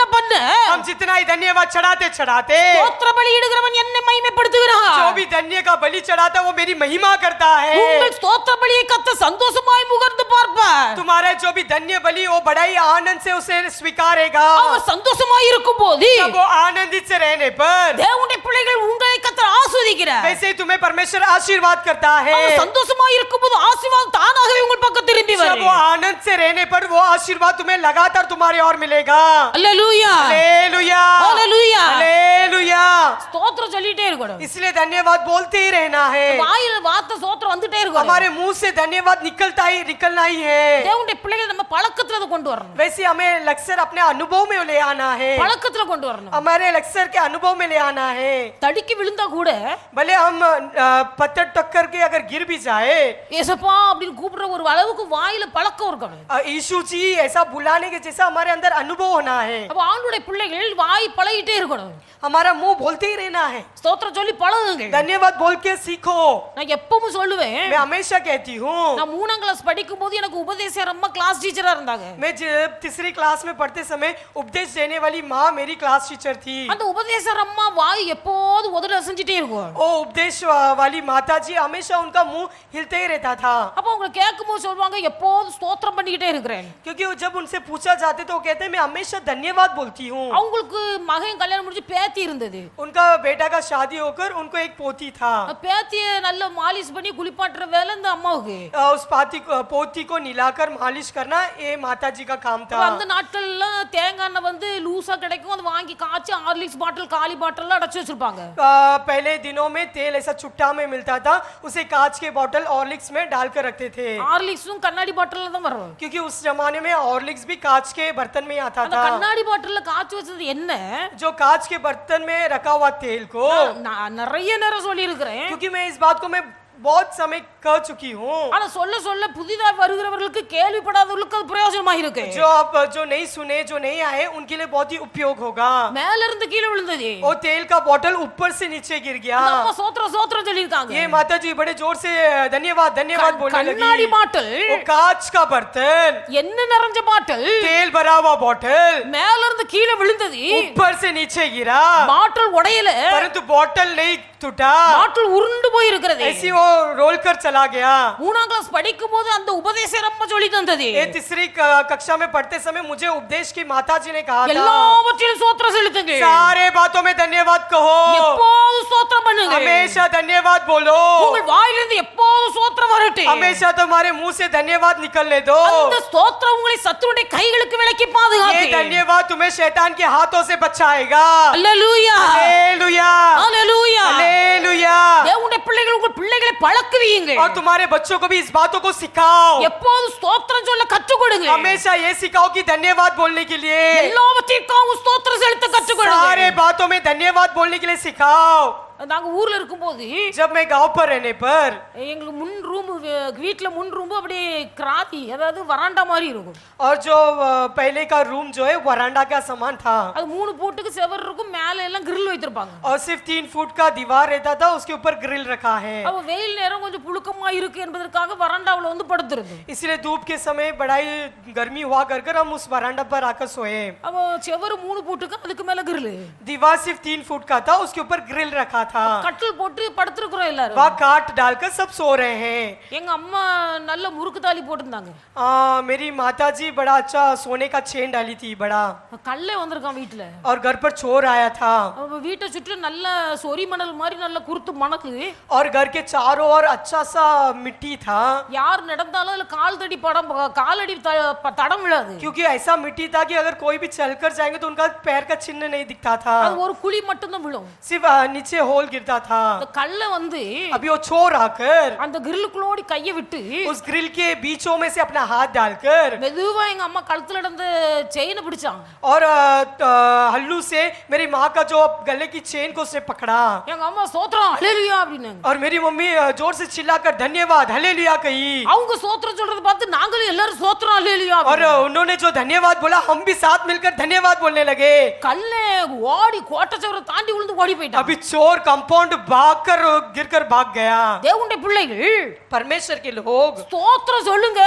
हम जितना ही धन्यवाद चढ़ाते चढ़ाते, ஸ்தோத்திர பலி இடுகிறவன் என்னை மகிமைப்படுத்துகிறான். जो भी धन्य का बलि चढ़ाता वो मेरी महिमा करता है। உங்கள் ஸ்தோத்திர பலியை கர்த்தர் சந்தோஷமாய் முகர்ந்து பார்ப்பார். तुम्हारा जो भी धन्य बलि वो बड़ा ही आनंद से उसे स्वीकारेगा। அவர் சந்தோஷமாய் இருக்கும்போது जब वो आनंदित से रहने पर, தேவனுடைய பிள்ளைகள் உங்களை கர்த்தர் ஆசீர்வதிக்கிறார். वैसे ही तुम्हें परमेश्वर आशीर्वाद करता है। அவர் சந்தோஷமாய் இருக்கும்போது ஆசீர்வாதம் தானாகவே உங்கள் பக்கம் திரும்பி जब வரும். वो आनंद से रहने पर वो आशीर्वाद तुम्हें लगातार तुम्हारे और मिलेगा। அல்லேலூயா हालेलुया, அல்லேலூயா. हालेलुया। ஸ்தோத்திரம் சொல்லிட்டே இருக்கணும். इसलिए धन्यवाद बोलते ही रहना है। வாயில வார்த்தை ஸ்தோத்திரம் வந்துட்டே இருக்கணும். हमारे मुंह से धन्यवाद निकलना ही है। தேவனுடைய பிள்ளைகளை நம்ம பழக்கத்துல அதை கொண்டு வரணும். वैसे हमें लक्ष्य अपने अनुभव में ले आना है। பழக்கத்துல கொண்டு வரணும். हमारे लक्ष्य के अनुभव में ले आना है। தடிக்கு விழுந்தா கூட भले हम पत्थर टक्कर के अगर गिर भी जाए, ஏசப்பா அப்படின்னு கூப்பிடுற ஒரு அளவுக்கு வாயில பழக்கம் இருக்கணும். यीशु जी ऐसा बुलाने के जैसा हमारे अंदर अनुभव होना है। அப்ப ஆண்டவருடைய பிள்ளைகள் வாய் பழகிட்டே இருக்கணும். हमारा मुंह बोलते ही रहना है। ஸ்தோத்திரம் சொல்லி பழகுங்க. धन्यवाद बोल के सीखो। நான் எப்பவும் சொல்லுவேன், मैं हमेशा कहती हूँ, நான் 3ஆம் கிளாஸ் படிக்கும் போது எனக்கு உபதேசர் அம்மா கிளாஸ் டீச்சரா இருந்தாங்க. मैं जब तीसरी क्लास में पढ़ते समय उपदेश देने वाली माँ मेरी क्लास टीचर थी। அந்த உபதேசர் அம்மா வாய் எப்போதும் உதட செஞ்சுட்டே இருக்கும். ओ उपदेश वाली माता जी हमेशा उनका मुंह हिलते ही रहता था। அப்ப அவங்க கேட்கும்போது சொல்லுவாங்க எப்போதும் ஸ்தோத்திரம் பண்ணிக்கிட்டே இருக்கிறேன். क्योंकि वो जब उनसे पूछा जाते तो वो कहते मैं हमेशा धन्यवाद बोलती हूँ। அவங்களுக்கு மகன் கல்யாணம் முடிஞ்சு பேத்தி இருந்தது. उनका बेटा का शादी होकर उनको एक पोती था। பேத்திய நல்ல மாலிஷ் பண்ணி குளிப்பாட்டுற வேலை இந்த அம்மாவுக்கு. उस पोती को निलाकर मालिश करना ये माता जी का काम था। அந்த நாட்கள்ல தேங்காய் எண்ணெய் வந்து லூசா கிடைக்கும், அதை வாங்கி காய்ச்சி ஹார்லிக்ஸ் பாட்டில் காலி பாட்டில் அடைச்சு வச்சிருப்பாங்க. पहले दिनों में तेल ऐसा चुट्टा में मिलता था, उसे कांच के बोतल हॉर्लिक्स में डालकर रखते थे। ஹார்லிக்ஸும் கண்ணாடி பாட்டில்ல தான் வரும். क्योंकि उस जमाने में हॉर्लिक्स भी कांच के बर्तन में आता அந்த था। கண்ணாடி பாட்டில்ல காய்ச்சி வச்சது என்ன? जो कांच के बर्तन में रखा हुआ तेल को, நான் நிறைய நேரம் சொல்லி இருக்கிறேன். क्योंकि मैं इस बात को मैं बहुत समय कह चुकी हूँ। ஆனா சொல்ல சொல்ல புதிதா வருகிறவர்களுக்கு கேள்விப்படாதவர்களுக்கு அது பிரயோஜனமா இருக்கு. जो नहीं सुने, जो नहीं आए उनके लिए बहुत ही उपयोग होगा। மேல இருந்து கீழே விழுந்தது. वो तेल का बोतल ऊपर से नीचे गिर गया। அந்த அம்மா சோத்திரம் சோத்திரம் சொல்லிருக்காங்க. ये माता जी बड़े जोर से धन्यवाद धन्यवाद बोलने கண்ணாடி लगी। பாட்டில், वो कांच का बर्तन, என்ன நிறைஞ்ச பாட்டில் तेल भरा हुआ बोतल மேல இருந்து கீழே விழுந்தது. ऊपर से नीचे गिरा, பாட்டில் உடையல, परंतु बोतल नहीं टूटा, பாட்டில் உருண்டு போய் இருக்கிறது. ऐसी वो रोल कर चला गया। 3ஆம் கிளாஸ் படிக்கும் போது அந்த உபதேசர் அம்மா சொல்லி தந்தது. ये तीसरी कक्षा में पढ़ते समय मुझे उपदेश की माता जी ने कहा था, எல்லாவற்றிலும் ஸ்தோத்திரம் செலுத்துங்க. सारे बातों में धन्यवाद कहो, எப்போதும் ஸ்தோத்திரம் பண்ணுங்க. हमेशा धन्यवाद बोलो, உங்கள் வாயிலிருந்து எப்போதும் ஸ்தோத்திரம் வரட்டும். हमेशा तुम्हारे मुंह से धन्यवाद निकलने दो। அந்த ஸ்தோத்திரம் உங்களை சத்துருடைய கைகளுக்கு விலக்கி ये பாதுகாக்கும். धन्यवाद तुम्हें शैतान के हाथों से बचाएगा। அல்லேலூயா हालेलुया, அல்லேலூயா. हालेलुया। தேவனுடைய பிள்ளைகள் உங்கள் பிள்ளைகளை பழக்குவீங்க. और तुम्हारे बच्चों को भी इस बातों को सिखाओ। எப்போதும் ஸ்தோத்திரம் சொல்ல கற்றுக் கொடுங்க. हमेशा ये सिखाओ कि धन्यवाद बोलने के लिए, எல்லாவற்றிற்கும் ஸ்தோத்திரம் செலுத்த கற்றுக் கொடுங்க. सारे बातों में धन्यवाद बोलने के लिए सिखाओ। நாங்க ஊர்ல இருக்கும்போது जब मैं गांव पर रहने पर, எங்களுக்கு முன் ரூம், வீட்ல முன் ரூம் அப்படியே கிராத்தி, அதாவது வராண்டா மாதிரி இருக்கும். और जो पहले का रूम जो है वरांडा का समान था, அது 3 फुटக்கு செவர் இருக்கும், மேல எல்லாம் கிரில் வைத்திருப்பாங்க. और सिर्फ 3 फुट का दीवार रहता था, उसके ऊपर ग्रिल रखा है। அப்ப வெயில் நேரம் கொஞ்சம் புழுக்கமா இருக்கு என்பதற்காக வராண்டாவுல வந்து படுத்துறது. इसलिए धूप के समय बड़ा ही गर्मी हुआ कर हम उस वरांडा पर आकर सोए। அப்ப செவர் 3 फुटக்கு அதுக்கு மேல கிரில். दीवार सिर्फ 3 फुट का था, उसके ऊपर ग्रिल रखा था। கட்டில் போட்டு படுத்துறோம் எல்லாரும். वहाँ काट डालकर सब सो रहे हैं। எங்க அம்மா நல்ல முறுக்கு தாலி போட்டிருந்தாங்க. मेरी माता जी बड़ा अच्छा सोने का चेन डाली थी बड़ा, கல்லே வந்திருக்கான் வீட்டுல. और घर पर चोर आया था, அப்ப வீட்டை சுற்றி நல்ல சொரி மணல் மாதிரி நல்ல குருத்து மணக்கு. और घर के चारों ओर अच्छा सा मिट्टी था, யார் நடந்தாலும் அதுல கால் தடி படம், காலடி தடம் விழாது. क्योंकि ऐसा मिट्टी था कि अगर कोई भी चलकर जाएंगे तो उनका पैर का चिन्ह नहीं दिखता था, அது ஒரு குழி மட்டும் தான் விழும். सिर्फ नीचे हो तोल गिरता था। அந்த கல்லை வந்து अभी वो चोर आकर அந்த கிரில்லுக்குள்ளோடி கையை விட்டு उस ग्रिल के बीचों में से अपना हाथ डालकर மெதுவா எங்க அம்மா கழுத்துல நடந்த செயினை பிடிச்சான் और हल्लू से मेरी माँ का जो गले की चेन को उसने पकड़ा எங்க अम्मा ஸ்தோத்திரம் ஹல்லேலூயா அப்படினாங்க और मेरी मम्मी जोर से चिल्लाकर धन्यवाद हालेलुया कही அவங்க ஸ்தோத்திரம் சொல்றத பார்த்து நாங்களும் எல்லாரும் ஸ்தோத்திரம் ஹல்லேலூயா और उन्होंने जो धन्यवाद बोला हम भी साथ मिलकर धन्यवाद बोलने लगे। கல்லே ஓடி கோட்டை சுவரை தாண்டி விழுந்து ஓடி போயிட்டான் अभी चोर कंपाउंड भागकर गिरकर भाग गया। தேவனுடைய பிள்ளைகள் परमेश्वर के लोग ஸ்தோத்திரம் சொல்லுங்க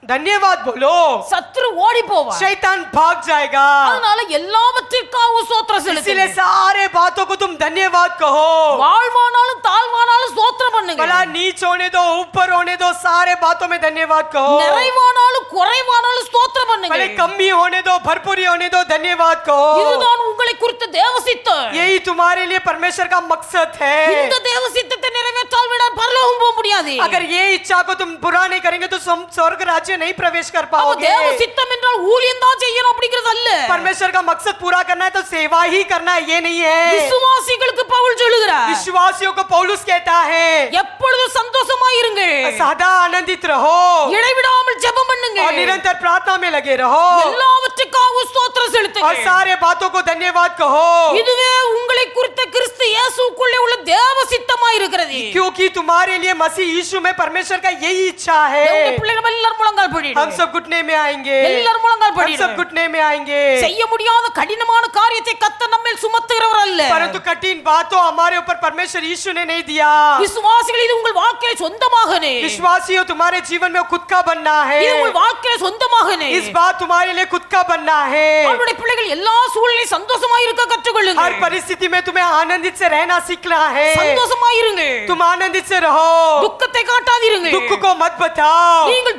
धन्यवाद बोलो சத்துரு ஓடி போவான் शैतान भाग जाएगा। அதனால எல்லாவற்றிற்காகவும் ஸ்தோத்திரம் செலுத்துங்க इसीलिए सारे बातों को तुम धन्यवाद कहो। வாழ்வானாலும் தாழ்வானாலும் ஸ்தோத்திரம் பண்ணுங்க भला नीच होने दो ऊपर होने दो सारे बातों में धन्यवाद कहो। நிறைவானாலும் குறைவானாலும் ஸ்தோத்திரம் பண்ணுங்க भले कमी होने दो भरपूरी होने दो धन्यवाद कहो। இதுதான் உங்களை குறித்த தேவ சித்தம் यही तुम्हारे लिए परमेश्वर का मकसद है। இந்த தேவ சித்தத்தை நிறைவேற்றால் விட பரலோகம் போக முடியாது अगर ये इच्छा को तुम पूरा नहीं करेंगे तो स्वर्ग राज्य नहीं प्रवेश कर அப்ப पाओगे। தேவ சித்தம் என்றால் ஊழியம் தான் செய்யணும் அப்படிங்கிறது அல்ல परमेश्वर का मकसद पूरा करना है तो सेवा ही करना है ये नहीं है। விசுவாசிகளுக்கு பவுல் சொல்லுகிறார் विश्वासियों को पौलुस कहता है எப்பொழுதும் சந்தோஷமா இருங்க सदा आनंदित रहो இடைவிடாமல் ஜெபம் பண்ணுங்க और निरंतर प्रार्थना में लगे रहो எல்லாவற்றுக்காகவும் ஸ்தோத்திரம் और செலுத்துங்க सारे बातों को धन्यवाद कहो இதுவே உங்களை குறித்த கிறிஸ்து இயேசுக்குள்ளே உள்ள தேவ சித்தமா இருக்கிறது क्योंकि तुम्हारे लिए मसीह यीशु में परमेश्वर का यही इच्छा है। தேவனுடைய பிள்ளைகள் எல்லாரும் முழங்கால் हम படிடுங்க सब घुटने में आएंगे எல்லாரும் முழங்கால் हम सब படிடுங்க घुटने में आएंगे செய்ய முடியாத கடினமான காரியத்தை கர்த்தர் நம்மேல் சுமத்துகிறவர் அல்ல परंतु कठिन बातों हमारे ऊपर परमेश्वर यीशु ने नहीं दिया। விசுவாசிகள் இது உங்கள் வாழ்க்கையில சொந்தமாகனே विश्वासियों तुम्हारे जीवन में खुद का बनना है। இது உங்கள் வாழ்க்கையில சொந்தமாகனே इस बात तुम्हारे लिए खुद का बनना है। அவருடைய பிள்ளைகள் எல்லா சூழ்நிலையும் சந்தோஷமா இருக்க கற்றுக்கொள்ளுங்க हर परिस्थिति में तुम्हें आनंदित से रहना सीखना है। சந்தோஷமா இருங்க तुम आनंदित से रहो துக்கத்தை காட்டாதீருங்க दुख को मत बताओ। நீங்கள்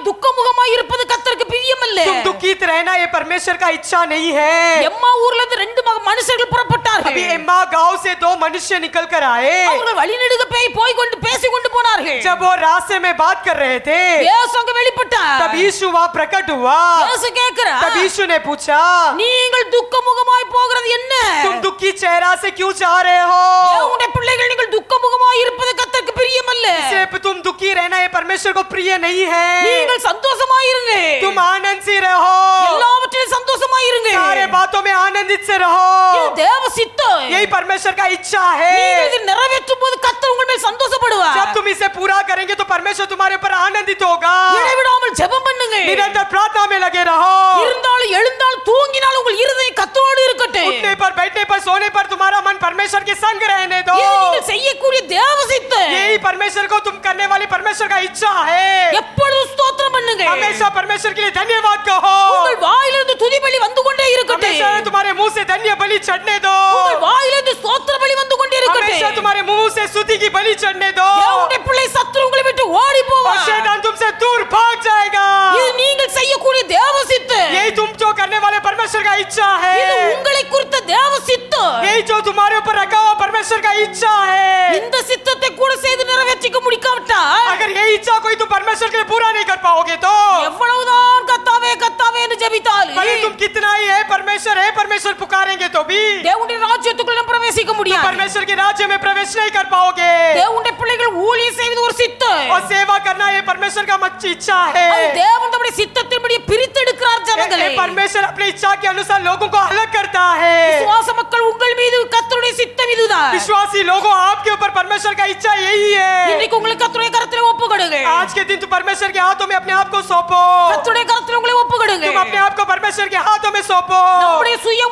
துக்கமுகமாய் இருப்பது கர்த்தருக்கு பிரியமல்ல तुम दुखित रहना ये परमेश्वर का इच्छा नहीं है। எம்மா ஊர்ல இருந்து ரெண்டு மனுஷர்கள் புறப்பட்டார்கள் अभी एम्मा गांव से दो मनुष्य निकल कर आए। அவர்கள் வழிநெடுக போய் கொண்டு பேசிக்கொண்டு போனார்கள் जब वो रास्ते में बात कर रहे थे இயேசு அங்க வெளிப்பட்டார் तब यीशु वहाँ प्रकट हुआ। இயேசு கேக்குறார் तब यीशु ने पूछा நீங்கள் துக்கமுகமாய் போகிறது என்ன तुम दुखी चेहरा से क्यों जा रहे हो? தேவனுடைய பிள்ளைகள் நீங்கள் துக்கமுகமாய் இருப்பது கர்த்தருக்கு பிரியமல்ல सिर्फ तुम दुखी रहना ये परमेश्वर को प्रिय नहीं है। நீங்கள் சந்தோஷமாய் இருங்க तुम आनंद से रहो எல்லாவற்றிலும் சந்தோஷமாய் இருங்க सारे बातों में आनंदित से रहो। இது தேவ சித்தம் यही परमेश्वर का इच्छा है। நீங்கள் இதை நிறைவேற்றும் போது கர்த்தர் உங்கள் மேல் சந்தோஷப்படுவார் जब तुम इसे पूरा करेंगे तो परमेश्वर तुम्हारे ऊपर आनंदित होगा। இடைவிடாமல் ஜெபம் பண்ணுங்க निरंतर प्रार्थना में लगे रहो। இருந்தாலும் எழுந்தாலும் தூங்கினாலும் உங்கள் இருதயம் கர்த்தரோடு இருக்கட்டும் उठने पर बैठने पर सोने पर तुम्हारा मन परमेश्वर के संग रहने दो। இது நீங்கள் செய்யக்கூடிய தேவ சித்தம் यही परमेश्वर को तुम करने वाली परमेश्वर का इच्छा है। எப்பொழுதும் ஸ்தோத்திரம் பண்ணுங்க हमेशा परमेश्वर के लिए धन्यवाद कहो। உங்கள் வாயிலிருந்து துதி பலி வந்து கொண்டே இருக்கட்டும் हमेशा तुम्हारे मुंह से धन्य बलि चढ़ने दो। உங்கள் வாயிலிருந்து ஸ்தோத்திர பலி வந்து கொண்டே हमेशा இருக்கட்டும் तुम्हारे मुंह से स्तुति की बलि चढ़ने दो தேவனுடைய பிள்ளை சத்துரு உங்களை விட்டு ஓடி और போவார் शैतान तुमसे दूर भाग जाएगा। இது நீங்கள் செய்யக்கூடிய தேவ சித்தம் यही तुम जो करने वाले परमेश्वर का इच्छा இது है। உங்களை குறித்த தேவ சித்தம் यही जो तुम्हारे ऊपर रखा हुआ परमेश्वर का इच्छा है। இந்த சித்தத்தை கூட செய்து நிறைவேற்றிக்க முடிக்காவிட்டால் अगर यही इच्छा कोई तुम परमेश्वर के लिए पूरा नहीं कर पाओगे तो எவ்வளவுதான் கத்தாவே கத்தாவே என்று ஜெபித்தாலும் भले तुम कितना ही है परमेश्वर पुकारेंगे तो भी தேவனுடைய ராஜ்யத்துக்குள்ள பிரவேசிக்க முடியாது परमेश्वर के राज्य में प्रवेश नहीं कर पाओगे। தேவனுடைய பிள்ளைகள் ஊழியம் செய்வது ஒரு சித்தம் और सेवा करना ये परमेश्वर का मत इच्छा அது है। தேவன் தம்முடைய சித்தத்தின்படி பிரித்தெடுக்கிறார் ஜனங்களை परमेश्वर अपनी इच्छा के अनुसार लोगों को अलग करता है। விசுவாச மக்கள் உங்கள் மீது கர்த்தருடைய சித்தம் இதுதான் विश्वासी लोगों आपके ऊपर परमेश्वर का इच्छा यही है। இன்னைக்கு உங்களுக்கு கர்த்தருடைய கரத்திலே ஒப்புக்கொடுங்க आज के दिन तुम परमेश्वर के हाथों में अपने आप को सौंपो। கர்த்தருடைய கரத்திலே உங்களை ஒப்புக்கொடுங்க तुम अपने आप को परमेश्वर के हाथों में सौंपो। நம்முடைய சுய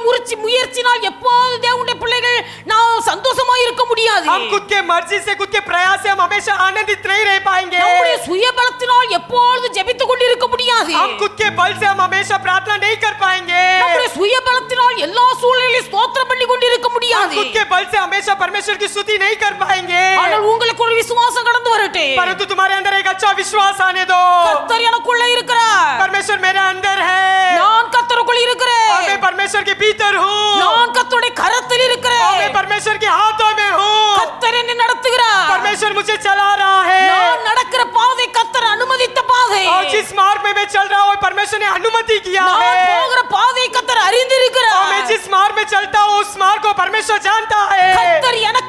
முயற்சினால் எப்போது தேவனுடைய பிள்ளைகள் நாம் சந்தோஷமா இருக்க முடியாது हम खुद के मर्जी से खुद के प्रयास से हम हमेशा आनंदित नहीं रह पाएंगे। நம்முடைய சுய பலத்தினால் எப்பொழுது ஜெபித்துக் கொண்டு இருக்க முடியாது हम खुद के बल से हम हमेशा प्रार्थना नहीं कर पाएंगे। நம்முடைய சுய பலத்தினால் எல்லா சூழ்நிலையிலும் ஸ்தோத்திரம் பண்ணி கொண்டு இருக்க हम முடியாது खुद के बल से हमेशा परमेश्वर की स्तुति नहीं कर पाएंगे। ஆனால் உங்களுக்கு ஒரு விசுவாசம் கடந்து வரட்டும் परंतु तुम्हारे अंदर एक अच्छा विश्वास आने दो। கர்த்தர் எனக்குள்ள இருக்கிறார் परमेश्वर मेरे अंदर है நான் கர்த்தருக்குள் இருக்கிறேன் और मैं परमेश्वर के भीतर हूँ நான் கர்த்தருடைய கரத்தில் और இருக்கிறேன் मैं परमेश्वर के हाथों में हूँ। கர்த்தர் என்னை நடத்துகிறார் परमेश्वर मुझे चला रहा है நான் நடக்கிற பாதை கர்த்தர் அனுமதித்த பாதை और जिस मार्ग में मैं चल रहा हूँ परमेश्वर ने अनुमति किया நான் है போகிற பாதையை கர்த்தர் और मैं அறிந்திருக்கிறார் जिस मार्ग में चलता हूँ उस मार्ग को परमेश्वर जानता है। கர்த்தர் எனக்கு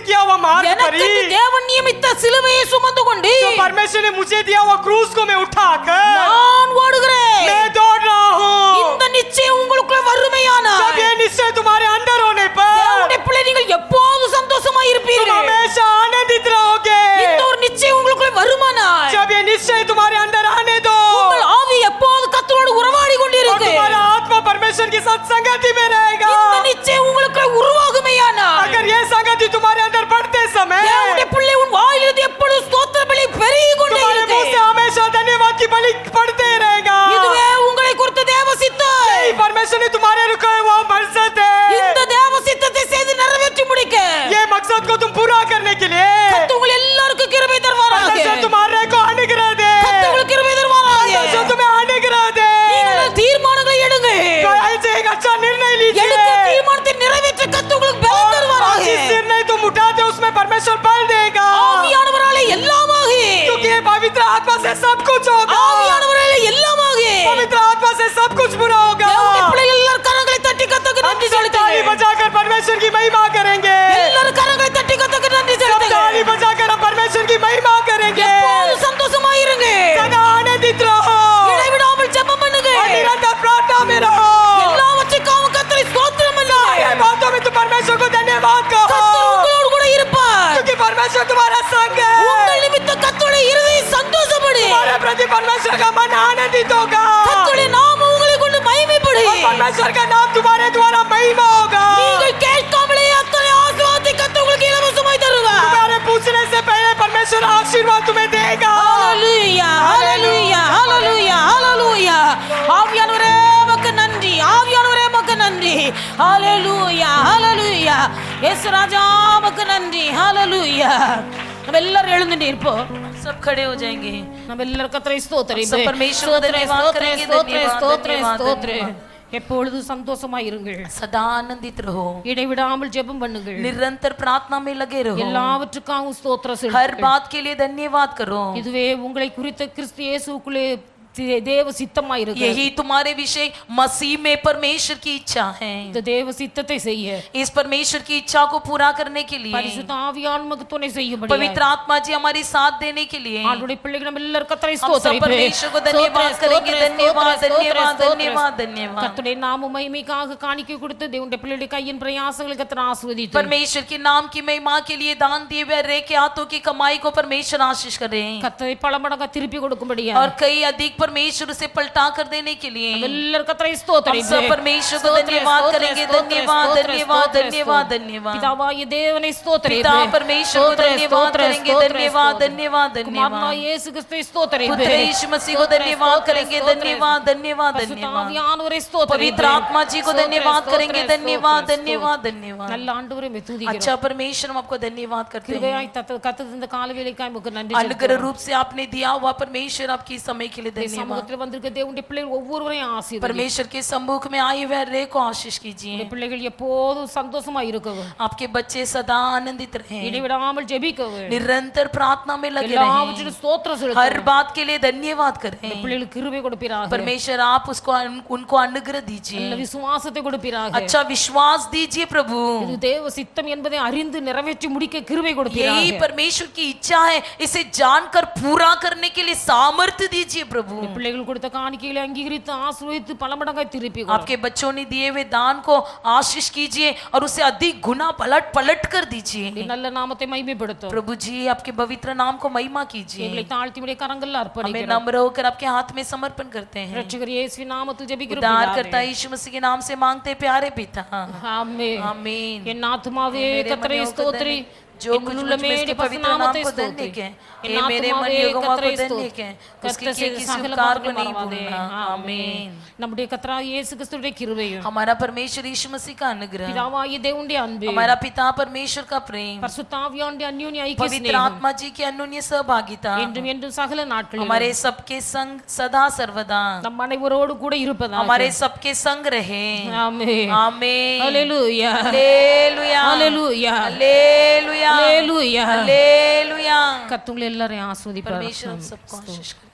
किया हुआ मार्ग पर எனக்கு ही தேவன் நியமித்த சிலுவையை சுமந்து கொண்டு जो परमेश्वर ने मुझे दिया हुआ क्रूस को मैं उठाकर நான் ஓடுகிறேன். मैं दौड़ रहा हूँ। இந்த நிச்சயம் உங்களுக்குள்ள வறுமையானால் जब ये निश्चय तुम्हारे अंदर होने पर தேவனுடைய பிள்ளை நீங்கள் எப்போதும் சந்தோஷமாய் तुम இருப்பீர்கள். हमेशा आनंदित रहोगे। இந்த ஒரு நிச்சயம் உங்களுக்குள்ள வருமானால் जब ये निश्चय तुम्हारे अंदर आने दो உங்கள் ஆவி எப்போது கர்த்தரோடு உறவாடி और கொண்டிருக்கு. तुम्हारा आत्मा परमेश्वर की साथ संगति में रहेगा। இந்த நிச்சயம் உங்களுக்குள்ள உருவாகுமேயானால் अगर ये संगति तुम्हारे अंदर बढ़ते समय தேவனுடைய பிள்ளை உன் வாயிலிருந்து எப்பொழுதும் ஸ்தோத்திர பலி பெருகிக் கொண்டே तुम्हारे இருக்கு. मुंह से हमेशा धन्यवाद की बलि पड़ते रहेगा। இதுவே உங்களை குறித்த தேவ சித்தம். यही परमेश्वर ने तुम्हारे रुके हुआ मकसद இந்த है। தேவ சித்தத்தை செய்து நிறைவேற்றி முடிக்க ये मकसद को तुम पूरा करने के लिए கர்த்தர் உங்கள் எல்லாருக்கும் கிருபை தருவாராக. परमेश्वर तुम्हारे को अनुग्रह दे। கர்த்தர் உங்களுக்கு கிருபை தருவாராக. परमेश्वर तुम्हें अनुग्रह दे। நீங்கள் தீர்மானங்களை எடுங்க. तो ऐसे एक अच्छा निर्णय எடுத்த लीजिए தீர்மானத்தை நிறைவேற்ற கர்த்தர் உங்களுக்கு பலம் और தருவாராக. जिस निर्णय तुम उठाते हो उसमें परमेश्वर बल देगा। ஆவியானவராலே எல்லாமாக. क्योंकि ये पवित्र आत्मा से सब कुछ होगा। ஆவியானவராலே எல்லாமாக. पवित्र आत्मा से सब कुछ पूरा होगा। தேவனுடைய பிள்ளைகள் எல்லாரும் கரங்களை தட்டி கர்த்தருக்கு நன்றி सब ताली செலுத்துங்கள். बजाकर परमेश्वर की महिमा करेंगे। எல்லாரும் கரங்களை தட்டி கர்த்தருக்கு நன்றி सब செலுத்துங்கள். ताली बजाकर हम परमेश्वर की महिमा करेंगे। எப்போதும் சந்தோஷமாய் இருங்க. सदा आनंदित रहो இடைவிடாமல் ஜெபம் பண்ணுங்க. और निरंतर प्रार्थना में रहो। எல்லாவற்றுக்காகவும் கர்த்தரை ஸ்தோத்திரம் பண்ணுங்க. ये बातों में तुम परमेश्वर को धन्यवाद कहो கர்த்தர் உங்களோடு கூட இருப்பார். क्योंकि परमेश्वर तुम्हारा संग है। உங்கள் நிமித்தம் கர்த்தருடைய இருதயம் சந்தோஷப்படு. तुम्हारे प्रति परमेश्वर का मन आनंदित होगा கர்த்தருடைய நாமம் உங்களை கொண்டு மகிமைப்படு. और परमेश्वर का नाम तुम्हारे द्वारा महिमा होगा। நீங்கள் கேட்காமலே அத்தனை ஆசீர்வாதத்தை கர்த்தர் உங்களுக்கு இலவசமாய் தருவார். तुम्हारे पूछने से पहले परमेश्वर आशीर्वाद तुम्हें देगा। ஹalleluya ஹalleluya ஹalleluya ஹalleluya. ஆவியானவரே உமக்கு நன்றி. ஆவியானவரே உமக்கு நன்றி. ஹalleluya ஹalleluya. இயேசு ராஜா உமக்கு நன்றி. ஹalleluya. நம்ம எல்லாரும் எழுந்துட்டு இருப்போம். सब खड़े हो जाएंगे। நம்ம எல்லாரும் கர்த்தரை ஸ்தோத்திரிப்போம். सब परमेश्वर को धन्यवाद करेंगे। धन्यवाद, धन्यवाद, ஸ்தோத்திரம். எப்பொழுதும் சந்தோஷமாய் இருங்கள். सदा आनंदित रहो। இடைவிடாமல் ஜெபம் பண்ணுங்கள். निरंतर प्रार्थना में लगे रहो। எல்லாவற்றுக்காகவும் ஸ்தோத்திரம் हर செலுத்துங்கள். बात के लिए धन्यवाद करो। இதுவே உங்களை குறித்த கிறிஸ்து இயேசுவுக்குள்ளே தேவ சித்தமாய் இருக்கு. यही तुम्हारे विषय मसीह में परमेश्वर की इच्छा है। இந்த தேவ சித்தத்தை செய்ய इस परमेश्वर की इच्छा को पूरा करने के लिए பரிசுத்த ஆவியானவர் நமக்கு துணை செய்யும்படி पवित्र आत्मा जी हमारी साथ देने के लिए ஆண்டவருடைய பிள்ளைகள் நம்ம எல்லாரும் கர்த்தரை हम सब ஸ்தோத்திரிப்போம். परमेश्वर को धन्यवाद करेंगे। धन्यवाद, धन्यवाद, धन्यवाद, धन्यवाद। கர்த்தருடைய நாம மகிமைக்காக காணிக்கை கொடுத்து தேவனுடைய பிள்ளைகளுடைய கையின் பிரயாசங்களை கர்த்தர் ஆசீர்வதித்து परमेश्वर के नाम की महिमा के लिए दान दिए हुए रे के हाथों की कमाई को परमेश्वर आशीष करें கர்த்தரை பல மடங்கா திருப்பி கொடுக்கும்படியா और कई अधिक परमेश्वर से पलटा कर देने के लिए எல்லாரும் கர்த்தரை हम सब ஸ்தோத்திரிப்போம். परमेश्वर को धन्यवाद करेंगे। धन्यवाद, धन्यवाद, धन्यवाद, धन्यवाद। பிதாவாகிய தேவனை पिता ஸ்தோத்திரிப்போம். परमेश्वर को धन्यवाद करेंगे। धन्यवाद, धन्यवाद, குமாரனாகிய धन्यवाद। இயேசு கிறிஸ்துவை ஸ்தோத்திரிப்போம். पुत्र यीशु मसीह को धन्यवाद करेंगे। धन्यवाद, धन्यवाद, பரிசுத்த धन्यवाद। ஆவியானவரை ஸ்தோத்திரிப்போம். पवित्र आत्मा जी को धन्यवाद करेंगे। धन्यवाद, धन्यवाद, धन्यवाद। நல்ல ஆண்டவரே மே துதிக்கிறோம். अच्छा परमेश्वर हम आपको धन्यवाद करते हैं। கிருபையாய் கர்த்தர் இந்த காலவேளைக்காய் உமக்கு நன்றி अनुग्रह रूप से आपने दिया हुआ परमेश्वर आपकी समय के लिए धन्यवाद। சமூகத்தில் வந்திருக்க தேவனுடைய பிள்ளைகள் ஒவ்வொருவரையும் ஆசீர்வதி. परमेश्वर के सम्मुख में आए हुए रे को आशीष कीजिए। இந்த பிள்ளைகள் எப்போதும் சந்தோஷமா இருக்கவும் आपके बच्चे सदा आनंदित रहें। இடைவிடாமல் ஜெபிக்கவும் निरंतर प्रार्थना में लगे எல்லாவற்றிலும் रहें। ஸ்தோத்திரம் हर செலுத்தவும் बात के लिए धन्यवाद இந்த करें। பிள்ளைகளுக்கு கிருபை கொடுப்பீராக. परमेश्वर आप उसको उनको अनुग्रह நல்ல दीजिए। விசுவாசத்தை கொடுப்பீராக. अच्छा विश्वास दीजिए प्रभु। இது தேவ சித்தம் என்பதை அறிந்து நிறைவேற்றி முடிக்க கிருபை यही கொடுப்பீராக. परमेश्वर की इच्छा है। इसे जानकर पूरा करने के लिए सामर्थ्य दीजिए प्रभु। இந்த பிள்ளைகள் கொடுத்த காணிக்கைகளை அங்கீகரித்து ஆசீர்வதித்து பல மடங்காய் திருப்பி கொடு. आपके बच्चों ने दिए हुए दान को आशीष कीजिए और उसे अधिक गुना पलट पलट कर दीजिए। இந்த நல்ல நாமத்தை மகிமைப்படுத்தும். प्रभु जी आपके पवित्र नाम को महिमा कीजिए। எங்களை தாழ்த்தி உடைய கரங்களில் हमें அர்ப்பணிக்கிறோம். नम्र होकर आपके हाथ में समर्पण करते हैं। ரட்சகர் இயேசுவின் நாமத்தில் ஜெபிக்கிறோம். उद्धार करता यीशु मसीह के नाम से मांगते प्यारे पिता। ஆமென். आमीन। என் ஆத்துமாவே मेरे கர்த்தரை मन को ஸ்தோத்திரி. जो कुछ मुझ में इसके पवित्र नाम को धन्य के हे मेरे मन यहोवा को धन्य के उसके किए किसी उपकार को नहीं भूलना। आमीन। நம்முடைய கர்த்தராகிய இயேசு கிறிஸ்துவின் கிருபையும் हमारा परमेश्वर यीशु मसीह का अनुग्रह, பிதாவாகிய தேவனுடைய அன்பு, हमारा पिता परमेश्वर का प्रेम, பரிசுத்த ஆவியானவருடைய அந்யோன்ய ஐக்கிய पवित्र ஸ்நேகம் आत्मा जी की अन्योन्य सहभागिता என்றும் என்றும் சகல நாட்களிலும் हमारे सबके संग सदा सर्वदा நம் அனைவரோடு கூட இருப்பதாக. हमारे सबके संग रहे। ஆமென். आमीन। ஹalleluya. हालेलुया ஹalleluya. हालेलुया ஹalleluya. हालेलुया। கர்த்தர் உங்களை எல்லாரையும் ஆசீர்வதிப்பார். परमेश्वर हम सबको आशीष करे।